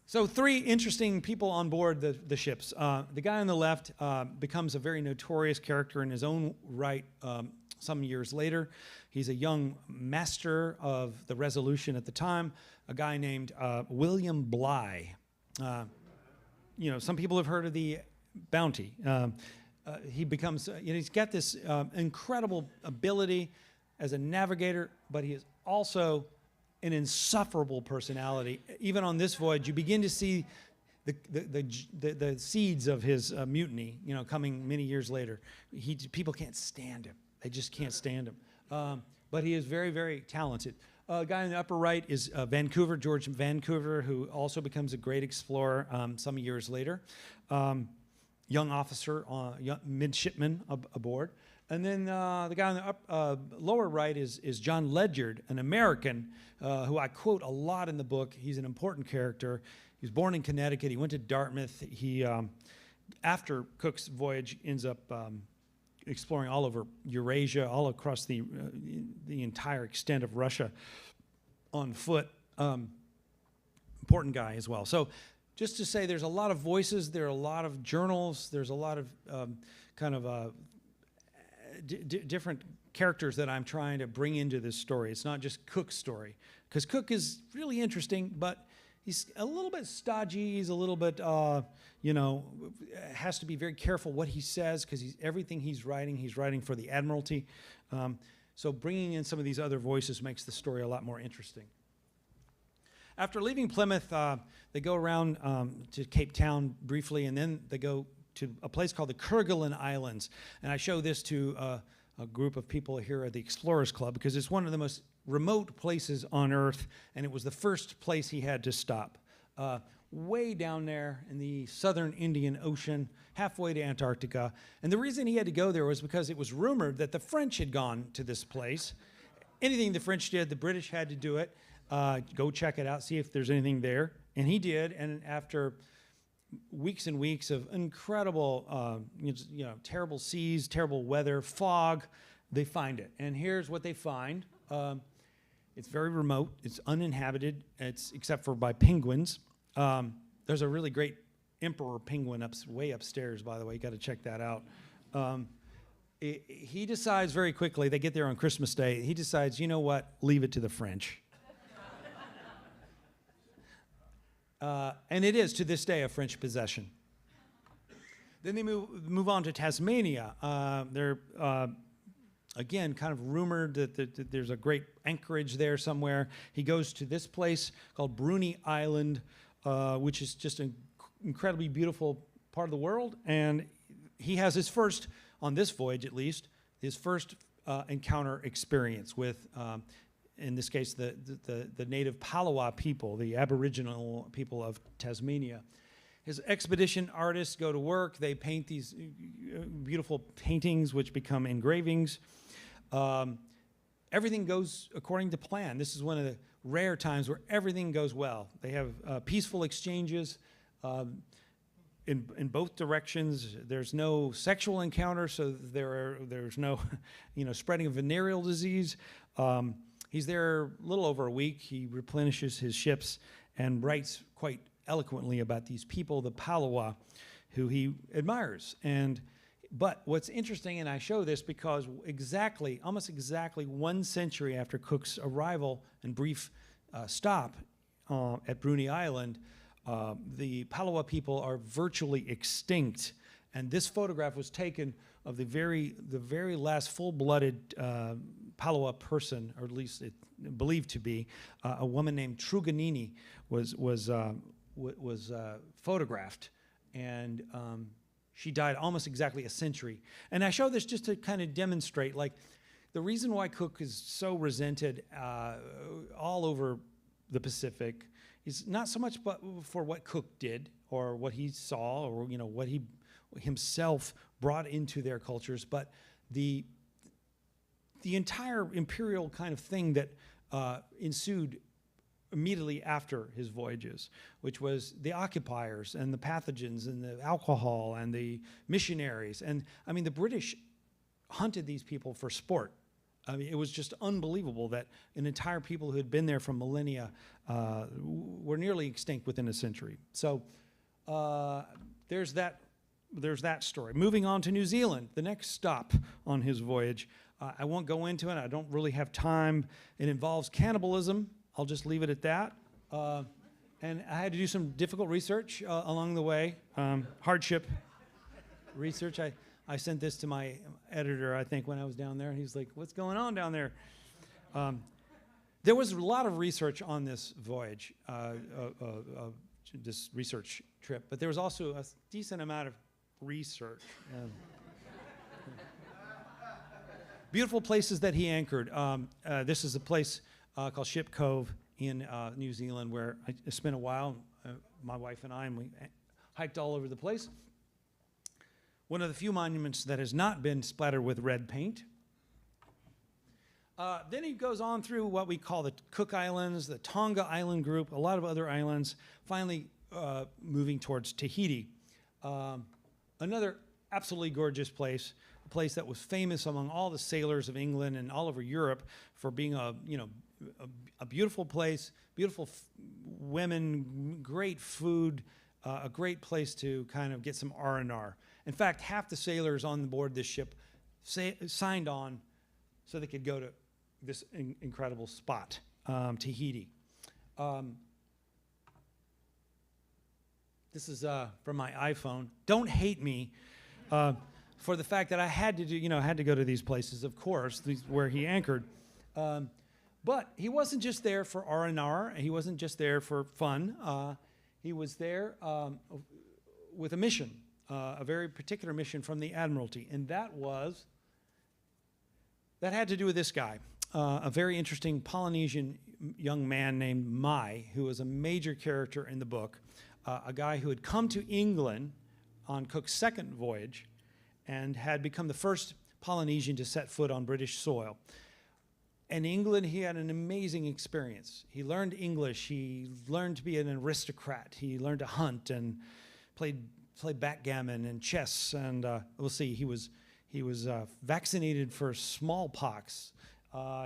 So 3 interesting people on board the ships. The guy on the left becomes a very notorious character in his own right some years later. He's a young master of the Resolution at the time, a guy named William Bligh. Some people have heard of the Bounty. He becomes, he's got this incredible ability as a navigator, but he is also an insufferable personality. Even on this voyage, you begin to see the seeds of his mutiny, coming many years later. People can't stand him. They just can't stand him. But he is very, very talented. A guy in the upper right is George Vancouver, who also becomes a great explorer some years later. Young officer, midshipman aboard. And then the guy on the lower right is John Ledyard, an American who I quote a lot in the book. He's an important character. He was born in Connecticut. He went to Dartmouth. He, after Cook's voyage, ends up exploring all over Eurasia, all across the entire extent of Russia on foot. Important guy as well. So just to say, there's a lot of voices, there are a lot of journals, there's a lot of different characters that I'm trying to bring into this story. It's not just Cook's story, because Cook is really interesting, but he's a little bit stodgy. He's a little bit, has to be very careful what he says, because everything he's writing for the Admiralty. So bringing in some of these other voices makes the story a lot more interesting. After leaving Plymouth, they go around to Cape Town briefly, and then they go to a place called the Klin Islands. And I show this to a group of people here at the Explorers Club because it's one of the most remote places on Earth, and it was the first place he had to stop. Way down there in the southern Indian Ocean, halfway to Antarctica. And the reason he had to go there was because it was rumored that the French had gone to this place. Anything the French did, the British had to do it. Go check it out, see if there's anything there. And he did, and after weeks and weeks of incredible, terrible seas, terrible weather, fog, they find it. And here's what they find. It's very remote. It's uninhabited, except for by penguins. There's a really great emperor penguin way upstairs, by the way. You got to check that out. he decides very quickly, they get there on Christmas Day, he decides, you know what, leave it to the French. And it is, to this day, a French possession. Then they move on to Tasmania. They're, again, kind of rumored that there's a great anchorage there somewhere. He goes to this place called Byron Island, which is just an incredibly beautiful part of the world. And he has his first, on this voyage at least, his first encounter experience with, in this case, the native Palawa people, the Aboriginal people of Tasmania. His expedition artists go to work. They paint these beautiful paintings, which become engravings. Everything goes according to plan. This is one of the rare times where everything goes well. They have peaceful exchanges in both directions. There's no sexual encounter, so there's no spreading of venereal disease. He's there a little over a week. He replenishes his ships and writes quite eloquently about these people, the Palawa, who he admires. But what's interesting, and I show this because almost exactly 1 century after Cook's arrival and brief stop at Byron Island, the Palawa people are virtually extinct. And this photograph was taken of the very last full-blooded Palawa person, or at least it believed to be, a woman named Truganini was photographed, and she died almost exactly a century. And I show this just to kind of demonstrate, like, the reason why Cook is so resented all over the Pacific is not so much for what Cook did or what he saw or what he himself brought into their cultures, but the entire imperial kind of thing that ensued immediately after his voyages, which was the occupiers and the pathogens and the alcohol and the missionaries. And I mean, the British hunted these people for sport. I mean, it was just unbelievable that an entire people who had been there for millennia were nearly extinct within a century. So there's that story. Moving on to New Zealand, the next stop on his voyage. I won't go into it. I don't really have time. It involves cannibalism. I'll just leave it at that. And I had to do some difficult research along the way, hardship research. I sent this to my editor, I think, when I was down there. He's like, what's going on down there? There was a lot of research on this voyage, this research trip, but there was also a decent amount of research. Beautiful places that he anchored. This is a place called Ship Cove in New Zealand where I spent a while, my wife and I, and we hiked all over the place. One of the few monuments that has not been splattered with red paint. Then he goes on through what we call the Cook Islands, the Tonga Island group, a lot of other islands, finally moving towards Tahiti. Another absolutely gorgeous place, a place that was famous among all the sailors of England and all over Europe for being a beautiful place, beautiful women, great food, a great place to kind of get some R&R. In fact, half the sailors on board this ship signed on so they could go to this incredible spot, Tahiti. This is from my iPhone. Don't hate me for the fact that I had to go to these places, of course, where he anchored. But he wasn't just there for R&R. He wasn't just there for fun. He was there with a mission, a very particular mission from the Admiralty, and that had to do with this guy, a very interesting Polynesian young man named Mai, who was a major character in the book, a guy who had come to England on Cook's second voyage and had become the first Polynesian to set foot on British soil. In England, he had an amazing experience. He learned English. He learned to be an aristocrat. He learned to hunt and played backgammon and chess. And we'll see, he was vaccinated for smallpox.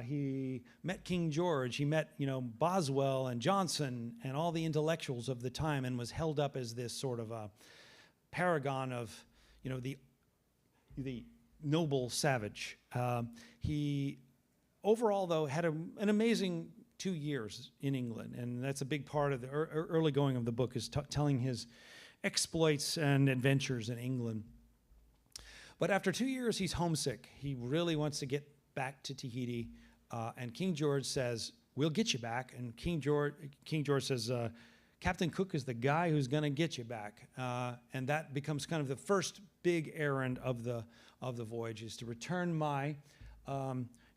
He met King George. He met, Boswell and Johnson and all the intellectuals of the time, and was held up as this sort of a paragon of, the noble savage. He overall, though, had an amazing 2 years in England, and that's a big part of the early going of the book, is telling his exploits and adventures in England. But after 2 years, he's homesick. He really wants to get back to Tahiti, and King George says, "We'll get you back." And King George says, "Captain Cook is the guy who's going to get you back." And that becomes kind of the first big errand of the voyage, is to return Mai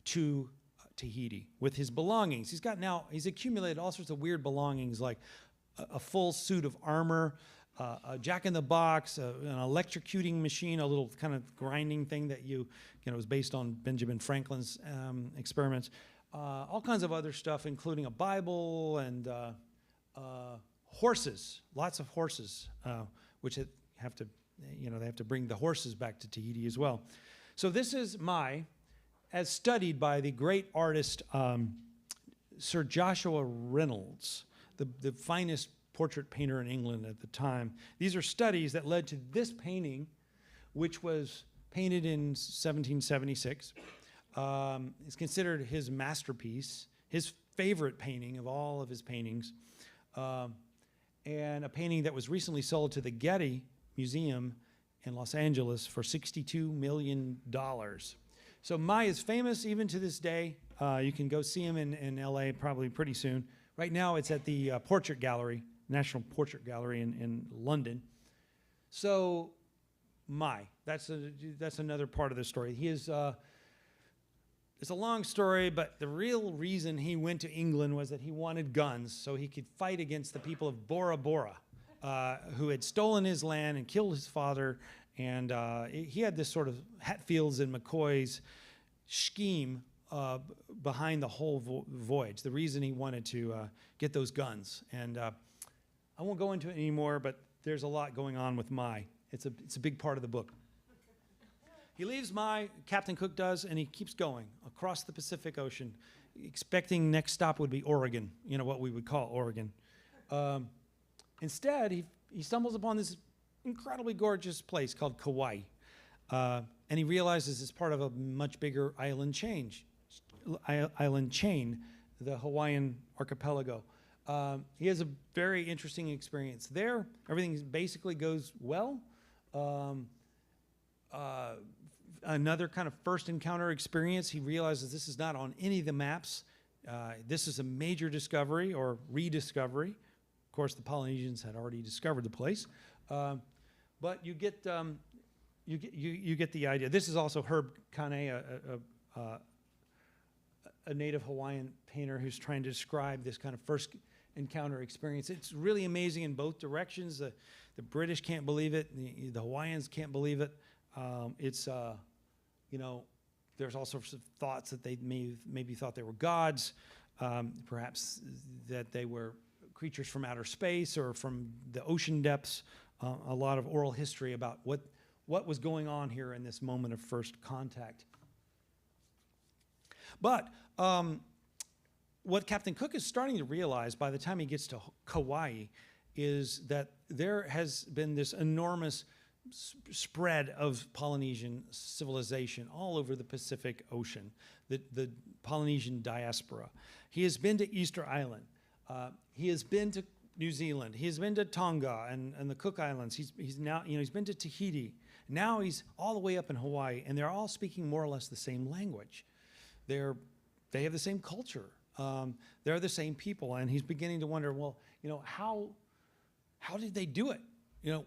to Tahiti with his belongings. He's accumulated all sorts of weird belongings, like a full suit of armor, a jack-in-the-box, an electrocuting machine, a little kind of grinding thing that was based on Benjamin Franklin's experiments, all kinds of other stuff, including a Bible and horses, lots of horses, which they have to bring the horses back to Tahiti as well. So this is Mai, as studied by the great artist Sir Joshua Reynolds, the finest portrait painter in England at the time. These are studies that led to this painting, which was painted in 1776. It's considered his masterpiece, his favorite painting of all of his paintings, and a painting that was recently sold to the Getty Museum in Los Angeles for $62 million. So Mai is famous even to this day. You can go see him in LA probably pretty soon. Right now it's at the Portrait Gallery, National Portrait Gallery in London. So Mai, that's another part of the story. He is, it's a long story, but the real reason he went to England was that he wanted guns so he could fight against the people of Bora Bora, who had stolen his land and killed his father. And he had this sort of Hatfields and McCoy's scheme behind the whole voyage, the reason he wanted to get those guns. And I won't go into it anymore, but there's a lot going on with Mai. It's a big part of the book. He leaves Mai, Captain Cook does, and he keeps going across the Pacific Ocean, expecting next stop would be Oregon, what we would call Oregon. Instead, he stumbles upon this incredibly gorgeous place called Kawai. And he realizes it's part of a much bigger island chain, the Hawaiian archipelago. He has a very interesting experience there. Everything basically goes well. Another kind of first encounter experience, he realizes this is not on any of the maps. This is a major discovery or rediscovery. Of course, the Polynesians had already discovered the place. But you get the idea. This is also Herb Kane, a native Hawaiian painter who's trying to describe this kind of first encounter experience. It's really amazing in both directions. The British can't believe it. The Hawaiians can't believe it. There's all sorts of thoughts that they maybe thought they were gods, perhaps that they were creatures from outer space or from the ocean depths. A lot of oral history about what was going on here in this moment of first contact. But what Captain Cook is starting to realize by the time he gets to Kawai is that there has been this enormous spread of Polynesian civilization all over the Pacific Ocean, the Polynesian diaspora. He has been to Easter Island. He has been to New Zealand. He has been to Tonga and the Cook Islands. He's been to Tahiti. Now he's all the way up in Hawaii, and they're all speaking more or less the same language. They have the same culture. They're the same people, and he's beginning to wonder, well, how did they do it?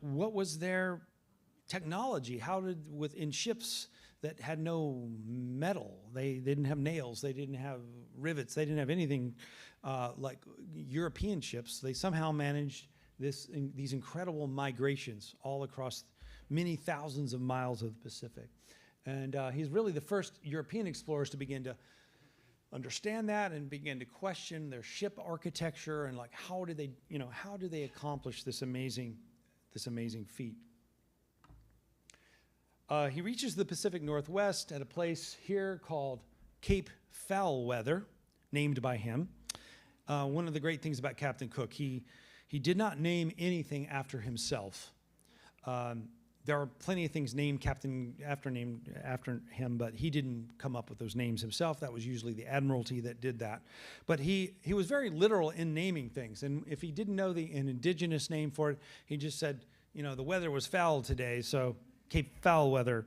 What was their technology? In ships that had no metal, they didn't have nails, they didn't have rivets, they didn't have anything like European ships. They somehow managed these incredible migrations all across many thousands of miles of the Pacific. And he's really the first European explorers to begin to understand that and begin to question their ship architecture and how do they accomplish this amazing feat. He reaches the Pacific Northwest at a place here called Cape Foulweather, named by him. One of the great things about Captain Cook, he did not name anything after himself. There are plenty of things named after him, but he didn't come up with those names himself. That was usually the Admiralty that did that. But he was very literal in naming things. And if he didn't know an indigenous name for it, he just said, the weather was foul today, so Cape Foul weather.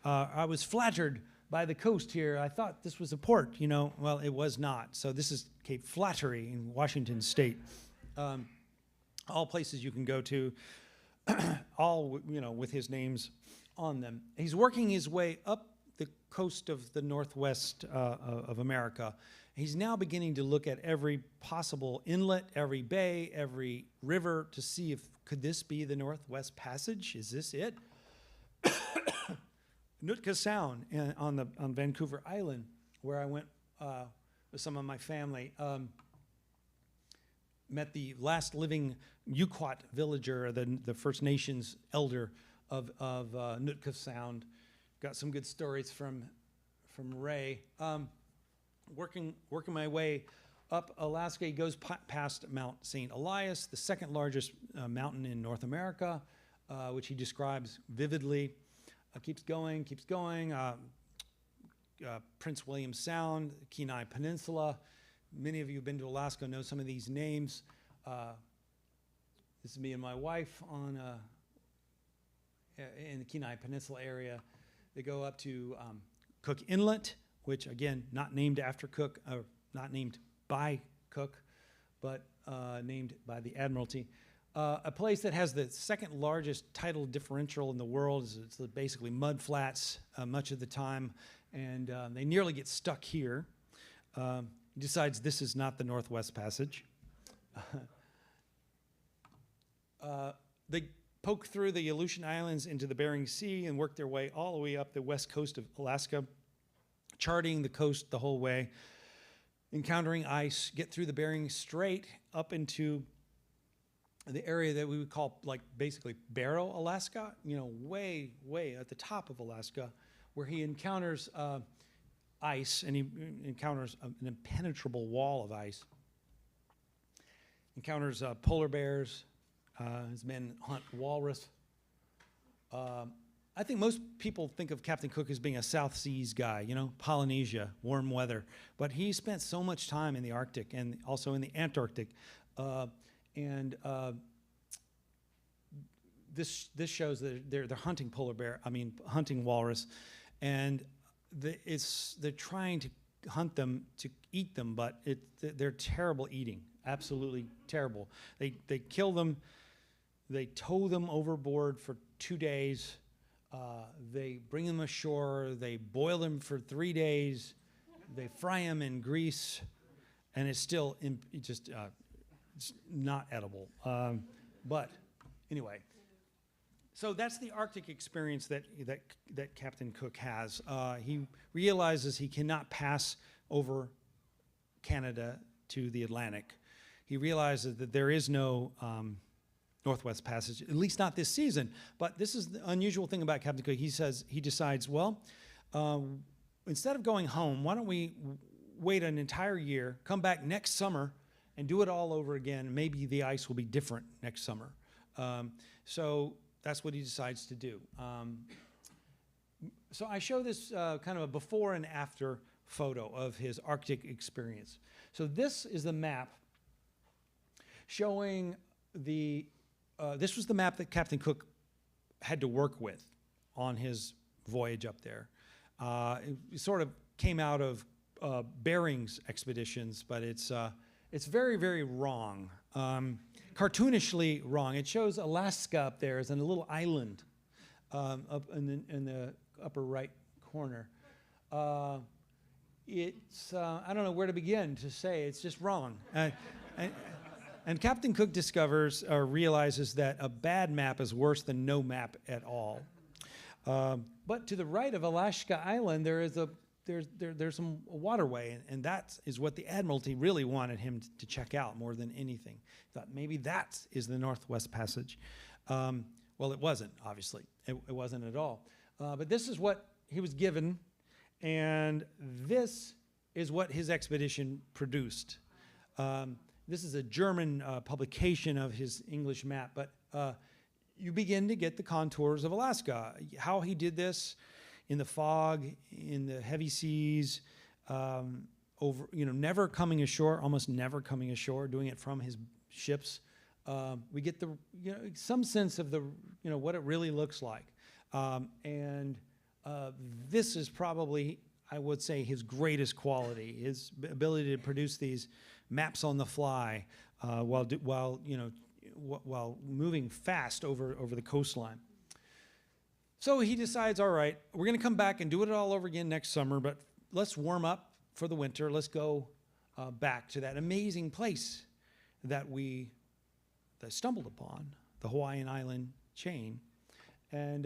I was flattered by the coast here. I thought this was a port, Well, it was not. So this is Cape Flattery in Washington State. All places you can go to. All with his names on them. He's working his way up the coast of the northwest of America. He's now beginning to look at every possible inlet, every bay, every river to see could this be the Northwest Passage? Is this it? Nootka Sound on Vancouver Island, where I went with some of my family. Met the last living Yuquat villager, the First Nations elder of Nootka Sound. Got some good stories from Ray. Working my way up Alaska, he goes past Mount St. Elias, the second largest mountain in North America, which he describes vividly. Keeps going. Prince William Sound, Kenai Peninsula. Many of you who've been to Alaska know some of these names. This is me and my wife in the Kenai Peninsula area. They go up to Cook Inlet, which again, not named after Cook, or not named by Cook, but named by the Admiralty. A place that has the second largest tidal differential in the world. It's basically mud flats much of the time, and they nearly get stuck here. He decides this is not the Northwest Passage. They poke through the Aleutian Islands into the Bering Sea and work their way all the way up the west coast of Alaska, charting the coast the whole way, encountering ice, get through the Bering Strait up into the area that we would call basically Barrow, Alaska, way, way at the top of Alaska, where he encounters ice, and he encounters an impenetrable wall of ice. Encounters polar bears. His men hunt walrus. I think most people think of Captain Cook as being a South Seas guy, Polynesia, warm weather. But he spent so much time in the Arctic and also in the Antarctic. This shows that they're hunting hunting walrus. And they're trying to hunt them to eat them, but they're terrible eating, absolutely terrible. They kill them, they tow them overboard for 2 days, they bring them ashore, they boil them for 3 days, they fry them in grease, and it's still it's not edible. But anyway. So that's the Arctic experience that Captain Cook has. He realizes he cannot pass over Canada to the Atlantic. He realizes that there is no Northwest Passage, at least not this season. But this is the unusual thing about Captain Cook. He decides, instead of going home, why don't we wait an entire year, come back next summer, and do it all over again. Maybe the ice will be different next summer. So that's what he decides to do. So I show this kind of a before and after photo of his Arctic experience. So this is the map showing this was the map that Captain Cook had to work with on his voyage up there. It sort of came out of Bering's expeditions, but it's very, very wrong. Cartoonishly wrong. It shows Alaska up there as a little island up in the upper right corner. I don't know where to begin to say. It's just wrong. And Captain Cook discovers or realizes that a bad map is worse than no map at all. But to the right of Alaska Island, there's some waterway, and that is what the Admiralty really wanted him to check out more than anything. He thought maybe that is the Northwest Passage. Well, it wasn't, obviously. It wasn't at all. But this is what he was given, and this is what his expedition produced. This is a German publication of his English map, but you begin to get the contours of Alaska. How he did this in the fog, in the heavy seas, over, never coming ashore, almost never coming ashore, doing it from his ships. We get the, some sense of the, what it really looks like. And this is probably, I would say, his greatest quality, his ability to produce these maps on the fly while moving fast over the coastline. So he decides, all right, we're going to come back and do it all over again next summer, but let's warm up for the winter. Let's go back to that amazing place that we stumbled upon, the Hawaiian island chain. And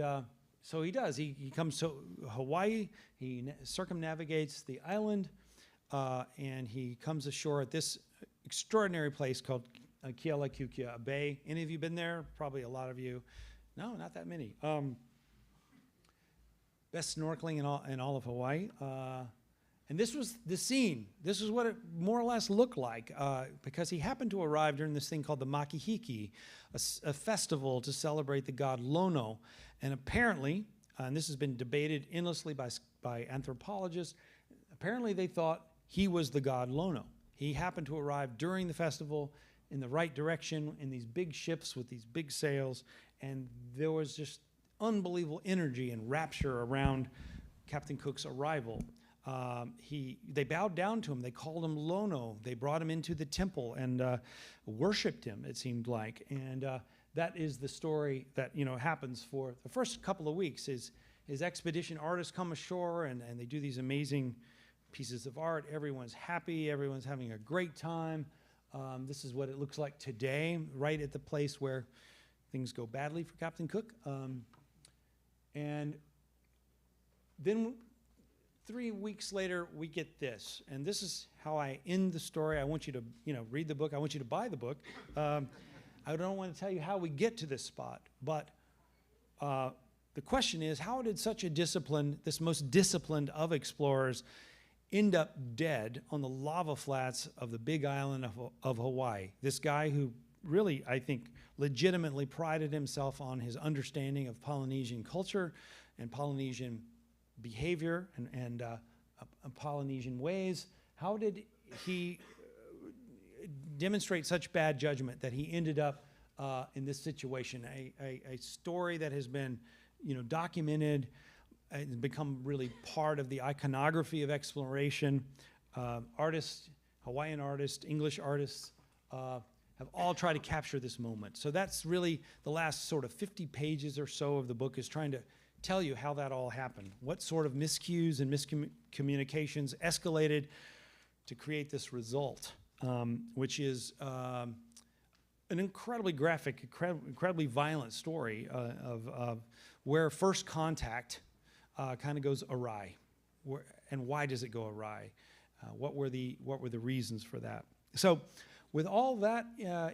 so he does. He comes to Hawaii. He circumnavigates the island, and he comes ashore at this extraordinary place called Kealakekua, a bay. Any of you been there? Probably a lot of you. No, not that many. Best snorkeling in all of Hawaii. And this was the scene. This is what it more or less looked like, because he happened to arrive during this thing called the Makihiki, a festival to celebrate the god Lono. And apparently, and this has been debated endlessly by anthropologists, apparently they thought he was the god Lono. He happened to arrive during the festival in the right direction in these big ships with these big sails, and there was just unbelievable energy and rapture around Captain Cook's arrival. They bowed down to him. They called him Lono. They brought him into the temple and worshipped him, it seemed like. And that is the story that happens for the first couple of weeks. His expedition artists come ashore and they do these amazing pieces of art. Everyone's happy. Everyone's having a great time. This is what it looks like today, right at the place where things go badly for Captain Cook. And then 3 weeks later, we get this. And this is how I end the story. I want you to read the book. I want you to buy the book. I don't want to tell you how we get to this spot. But the question is, how did such a this most disciplined of explorers, end up dead on the lava flats of the big island of Hawaii? This guy who really, I think, legitimately prided himself on his understanding of Polynesian culture and Polynesian behavior and Polynesian ways. How did he demonstrate such bad judgment that he ended up in this situation? A story that has been documented and become really part of the iconography of exploration. Artists, Hawaiian artists, English artists, have all tried to capture this moment. So that's really the last sort of 50 pages or so of the book, is trying to tell you how that all happened. What sort of miscues and miscommunications escalated to create this result, which is an incredibly graphic, incredibly violent story of where first contact kind of goes awry. And why does it go awry? What were the reasons for that? So, with all that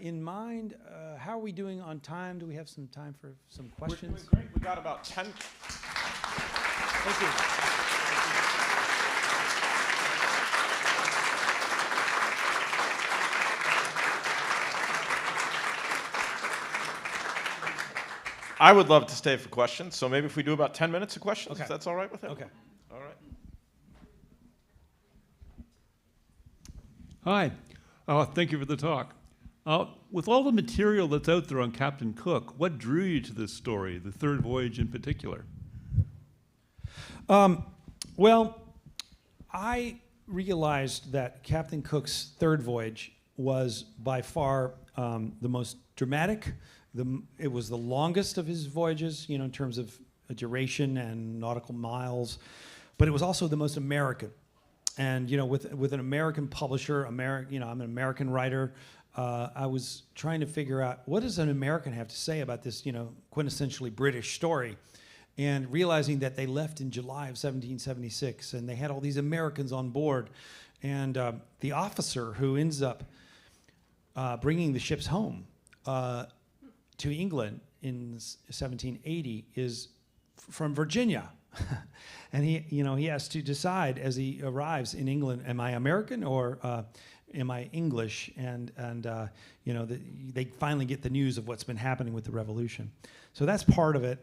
in mind, how are we doing on time? Do we have some time for some questions? We're doing great. We got about 10. Thank you. I would love to stay for questions, so maybe if we do about 10 minutes of questions, Okay. if that's all right with it? Okay. All right. Hi. Thank you for the talk. With all the material that's out there on Captain Cook, what drew you to this story, the third voyage in particular? Well, I realized that Captain Cook's third voyage was by far the most dramatic. It was the longest of his voyages, in terms of duration and nautical miles, but it was also the most American. And with an American publisher, I'm an American writer. I was trying to figure out, what does an American have to say about this, quintessentially British story, and realizing that they left in July of 1776, and they had all these Americans on board, and the officer who ends up bringing the ships home to England in 1780 is from Virginia. And he has to decide as he arrives in England, am I American or am I English? And they finally get the news of what's been happening with the revolution. So that's part of it.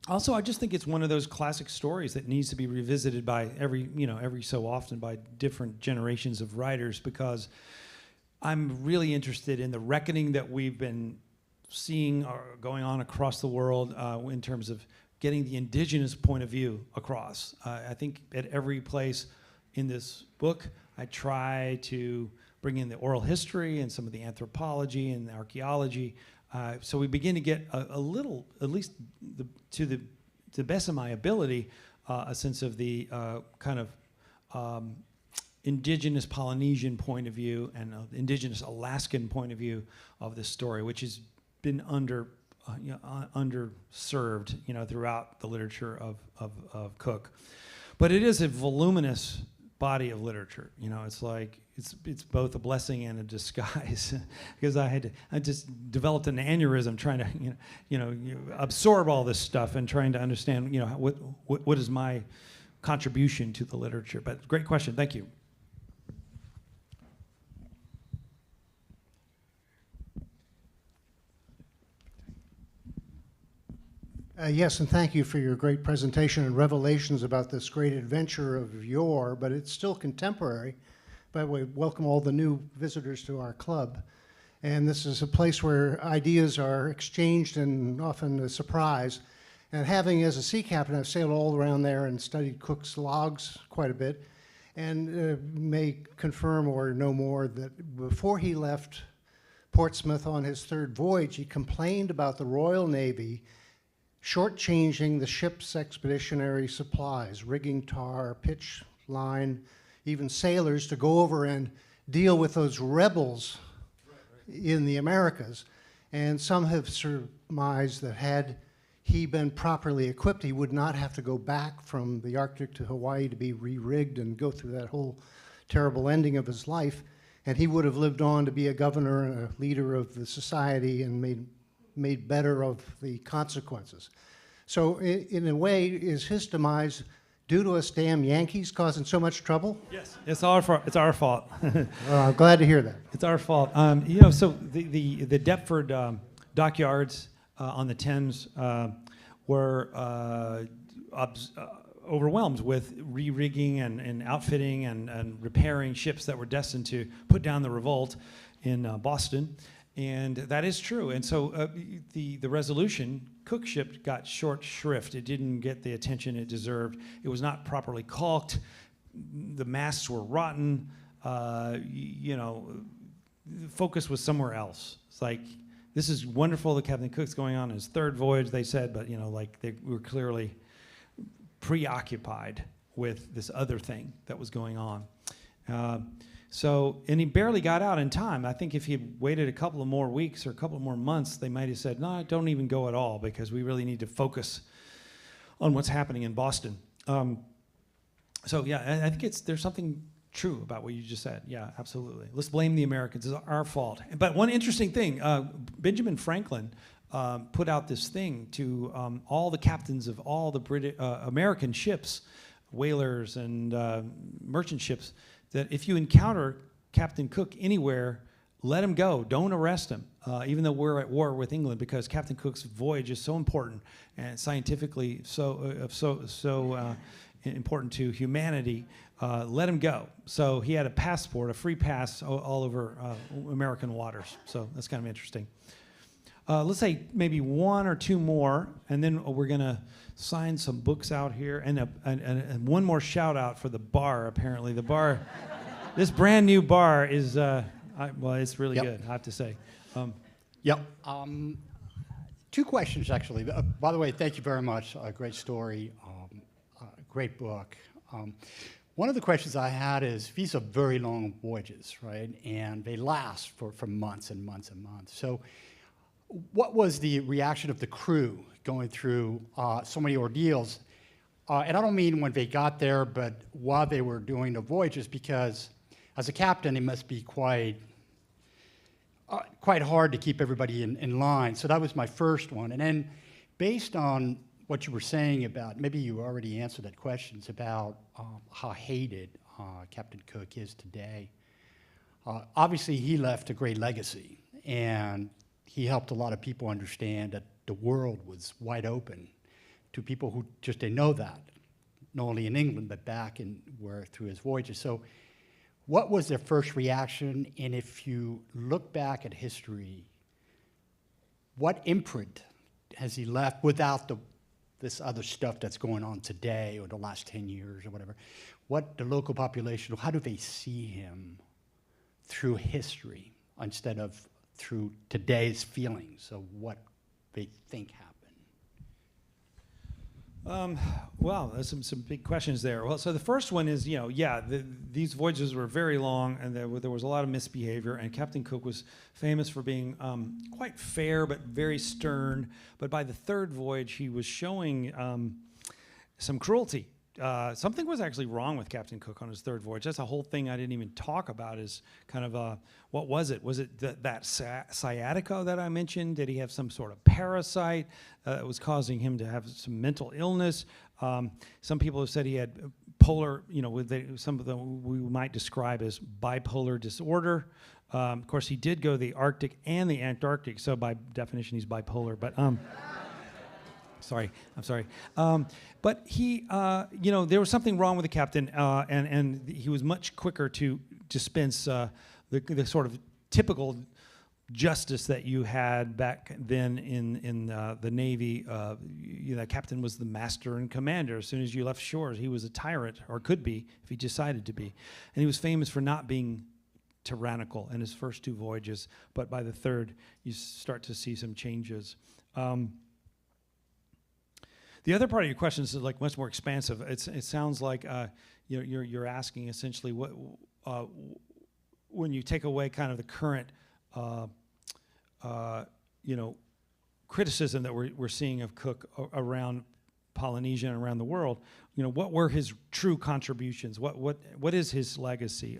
Also, I just think it's one of those classic stories that needs to be revisited by every so often by different generations of writers, because I'm really interested in the reckoning that we've been seeing going on across the world in terms of getting the indigenous point of view across. I think at every place in this book, I try to bring in the oral history and some of the anthropology and the archaeology. So we begin to get a little, at least to the best of my ability, a sense of the kind of indigenous Polynesian point of view and indigenous Alaskan point of view of this story, which has been underserved, throughout the literature of Cook. But it is a voluminous body of literature. It's like it's both a blessing and a disguise, because I just developed an aneurysm trying to absorb all this stuff and trying to understand what is my contribution to the literature. But great question, thank you. Yes, and thank you for your great presentation and revelations about this great adventure of yore, but it's still contemporary. By the way, welcome all the new visitors to our club. And this is a place where ideas are exchanged and often a surprise. And having, as a sea captain, I've sailed all around there and studied Cook's logs quite a bit, and may confirm or know more that before he left Portsmouth on his third voyage, he complained about the Royal Navy shortchanging the ship's expeditionary supplies, rigging tar, pitch, line, even sailors to go over and deal with those rebels in the Americas. And some have surmised that had he been properly equipped, he would not have to go back from the Arctic to Hawaii to be re-rigged and go through that whole terrible ending of his life. And he would have lived on to be a governor and a leader of the society and made better of the consequences. So in a way, is his demise due to us damn Yankees causing so much trouble? Yes, it's our fault. I'm glad to hear that. It's our fault. So the Deptford dockyards on the Thames were overwhelmed with re-rigging and outfitting and repairing ships that were destined to put down the revolt in Boston. And that is true. And so the Resolution, Cook ship, got short shrift. It didn't get the attention it deserved. It was not properly caulked. The masts were rotten. The focus was somewhere else. It's like, this is wonderful that Captain Cook's going on his third voyage, they said, but they were clearly preoccupied with this other thing that was going on. And he barely got out in time. I think if he had waited a couple of more weeks or a couple of more months, they might have said, no, don't even go at all, because we really need to focus on what's happening in Boston. I think there's something true about what you just said. Yeah, absolutely. Let's blame the Americans. It's our fault. But one interesting thing, Benjamin Franklin put out this thing to all the captains of all the American ships, whalers and merchant ships, that if you encounter Captain Cook anywhere, let him go. Don't arrest him, even though we're at war with England, because Captain Cook's voyage is so important and scientifically so important to humanity. Let him go. So he had a passport, a free pass all over American waters. So that's kind of interesting. Let's say maybe one or two more, and then we're going to sign some books out here. And one more shout out for the bar, apparently. The bar, this brand new bar is, it's really good, I have to say. Yep. Two questions, actually. By the way, thank you very much. Great story, great book. One of the questions I had is, these are very long voyages, right? And they last for months and months and months. So what was the reaction of the crew going through so many ordeals? And I don't mean when they got there, but while they were doing the voyages, because as a captain, it must be quite hard to keep everybody in line. So that was my first one. And then based on what you were saying about, maybe you already answered that question, about how hated Captain Cook is today. Obviously, he left a great legacy, and he helped a lot of people understand that the world was wide open to people who just didn't know that, not only in England, but back in where through his voyages. So what was their first reaction? And if you look back at history, what imprint has he left without this other stuff that's going on today or the last 10 years or whatever? What the local population, how do they see him through history instead of through today's feelings of what they think happened? Well, there's some big questions there. Well, so the first one is, these voyages were very long, and there was a lot of misbehavior, and Captain Cook was famous for being quite fair but very stern. But by the third voyage, he was showing some cruelty. Something was actually wrong with Captain Cook on his third voyage. That's a whole thing I didn't even talk about, is kind of, what was it? Was it that sciatica that I mentioned? Did he have some sort of parasite that was causing him to have some mental illness? Some people have said he had polar, some of them we might describe as bipolar disorder. Of course, he did go to the Arctic and the Antarctic, so by definition, he's bipolar. But I'm sorry. But he, there was something wrong with the captain, and he was much quicker to dispense the sort of typical justice that you had back then in the Navy. The captain was the master and commander. As soon as you left shores, he was a tyrant, or could be if he decided to be. And he was famous for not being tyrannical in his first two voyages, but by the third, you start to see some changes. The other part of your question is like much more expansive. It sounds like you're asking essentially what when you take away kind of the current criticism that we're seeing of Cook around Polynesia and around the world. What were his true contributions? What is his legacy?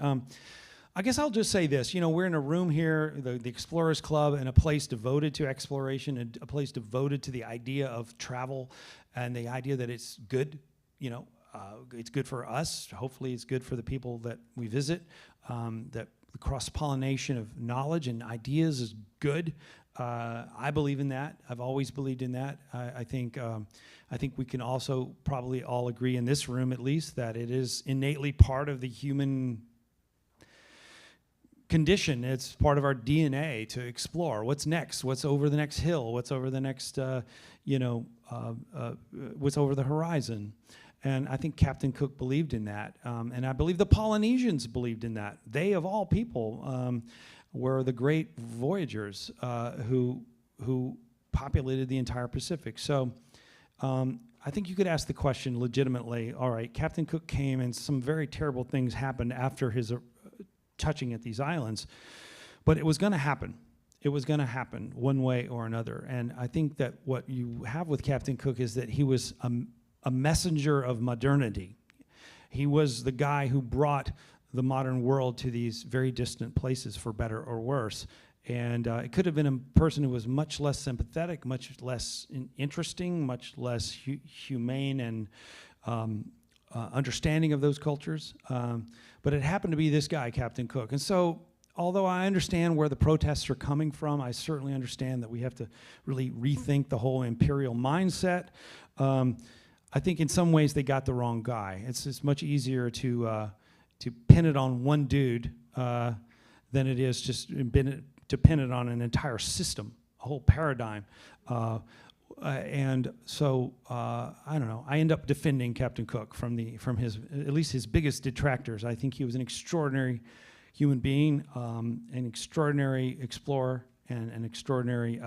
I guess I'll just say this. We're in a room here, the Explorers Club, and a place devoted to exploration, and a place devoted to the idea of travel and the idea that it's good. It's good for us. Hopefully it's good for the people that we visit, that the cross-pollination of knowledge and ideas is good. I believe in that. I've always believed in that. I think we can also probably all agree in this room, at least, that it is innately part of the human condition. It's part of our DNA to explore what's next, what's over the next hill, what's over the next, what's over the horizon. And I think Captain Cook believed in that. And I believe the Polynesians believed in that. They, of all people, were the great voyagers who populated the entire Pacific. So I think you could ask the question legitimately, all right, Captain Cook came and some very terrible things happened after his touching at these islands, but it was going to happen. It was going to happen one way or another. And I think that what you have with Captain Cook is that he was a messenger of modernity. He was the guy who brought the modern world to these very distant places, for better or worse. And it could have been a person who was much less sympathetic, much less interesting, much less humane and understanding of those cultures. But it happened to be this guy, Captain Cook. And so, although I understand where the protests are coming from, I certainly understand that we have to really rethink the whole imperial mindset. I think in some ways they got the wrong guy. It's much easier to pin it on one dude than it is just to pin it on an entire system, a whole paradigm. And so I don't know. I end up defending Captain Cook from his, at least his biggest detractors. I think he was an extraordinary human being, an extraordinary explorer, and an extraordinary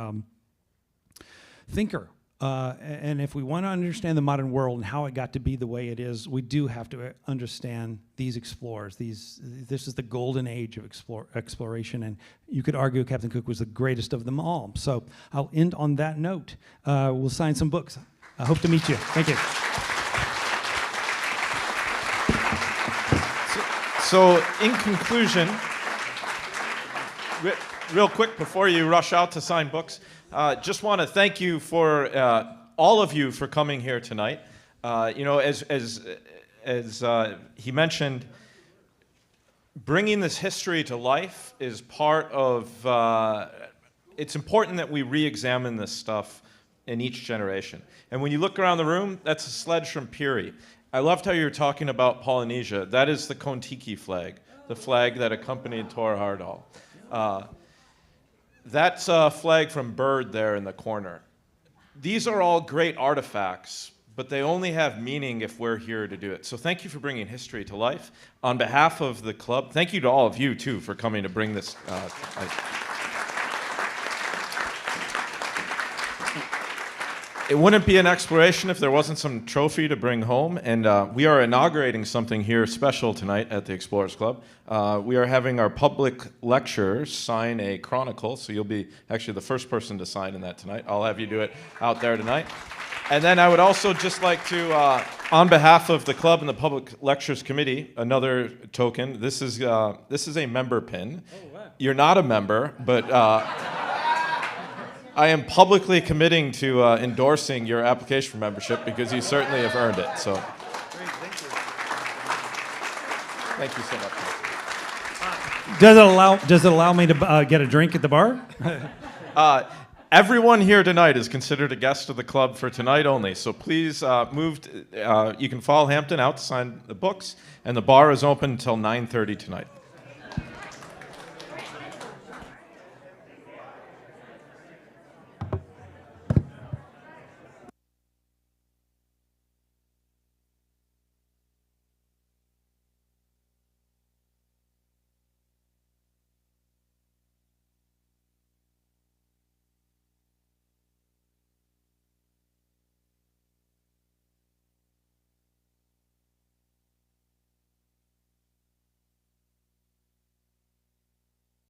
thinker. And if we want to understand the modern world and how it got to be the way it is, we do have to understand these explorers. This is the golden age of exploration, and you could argue Captain Cook was the greatest of them all. So I'll end on that note. We'll sign some books. I hope to meet you. Thank you. So in conclusion, real quick before you rush out to sign books, just want to thank you for all of you for coming here tonight. As he mentioned, bringing this history to life is part of, it's important that we re-examine this stuff in each generation. And when you look around the room, that's a sledge from Peary. I loved how you were talking about Polynesia. That is the Kontiki flag, the flag that accompanied Tor Hardal. That's a flag from Bird there in the corner. These are all great artifacts, but they only have meaning if we're here to do it. So thank you for bringing history to life. On behalf of the club, thank you to all of you, too, for coming to bring this. It wouldn't be an exploration if there wasn't some trophy to bring home, and we are inaugurating something here special tonight at the Explorers Club. We are having our public lecturers sign a chronicle, so you'll be actually the first person to sign in that tonight. I'll have you do it out there tonight. And then I would also just like to, on behalf of the club and the Public Lectures Committee, another token. This is a member pin. Oh, wow. You're not a member, but I am publicly committing to endorsing your application for membership because you certainly have earned it. So, Great, thank you. thank you so much. Does it allow me to get a drink at the bar? Everyone here tonight is considered a guest of the club for tonight only. So please you can follow Hampton out to sign the books, and the bar is open until 9:30 tonight.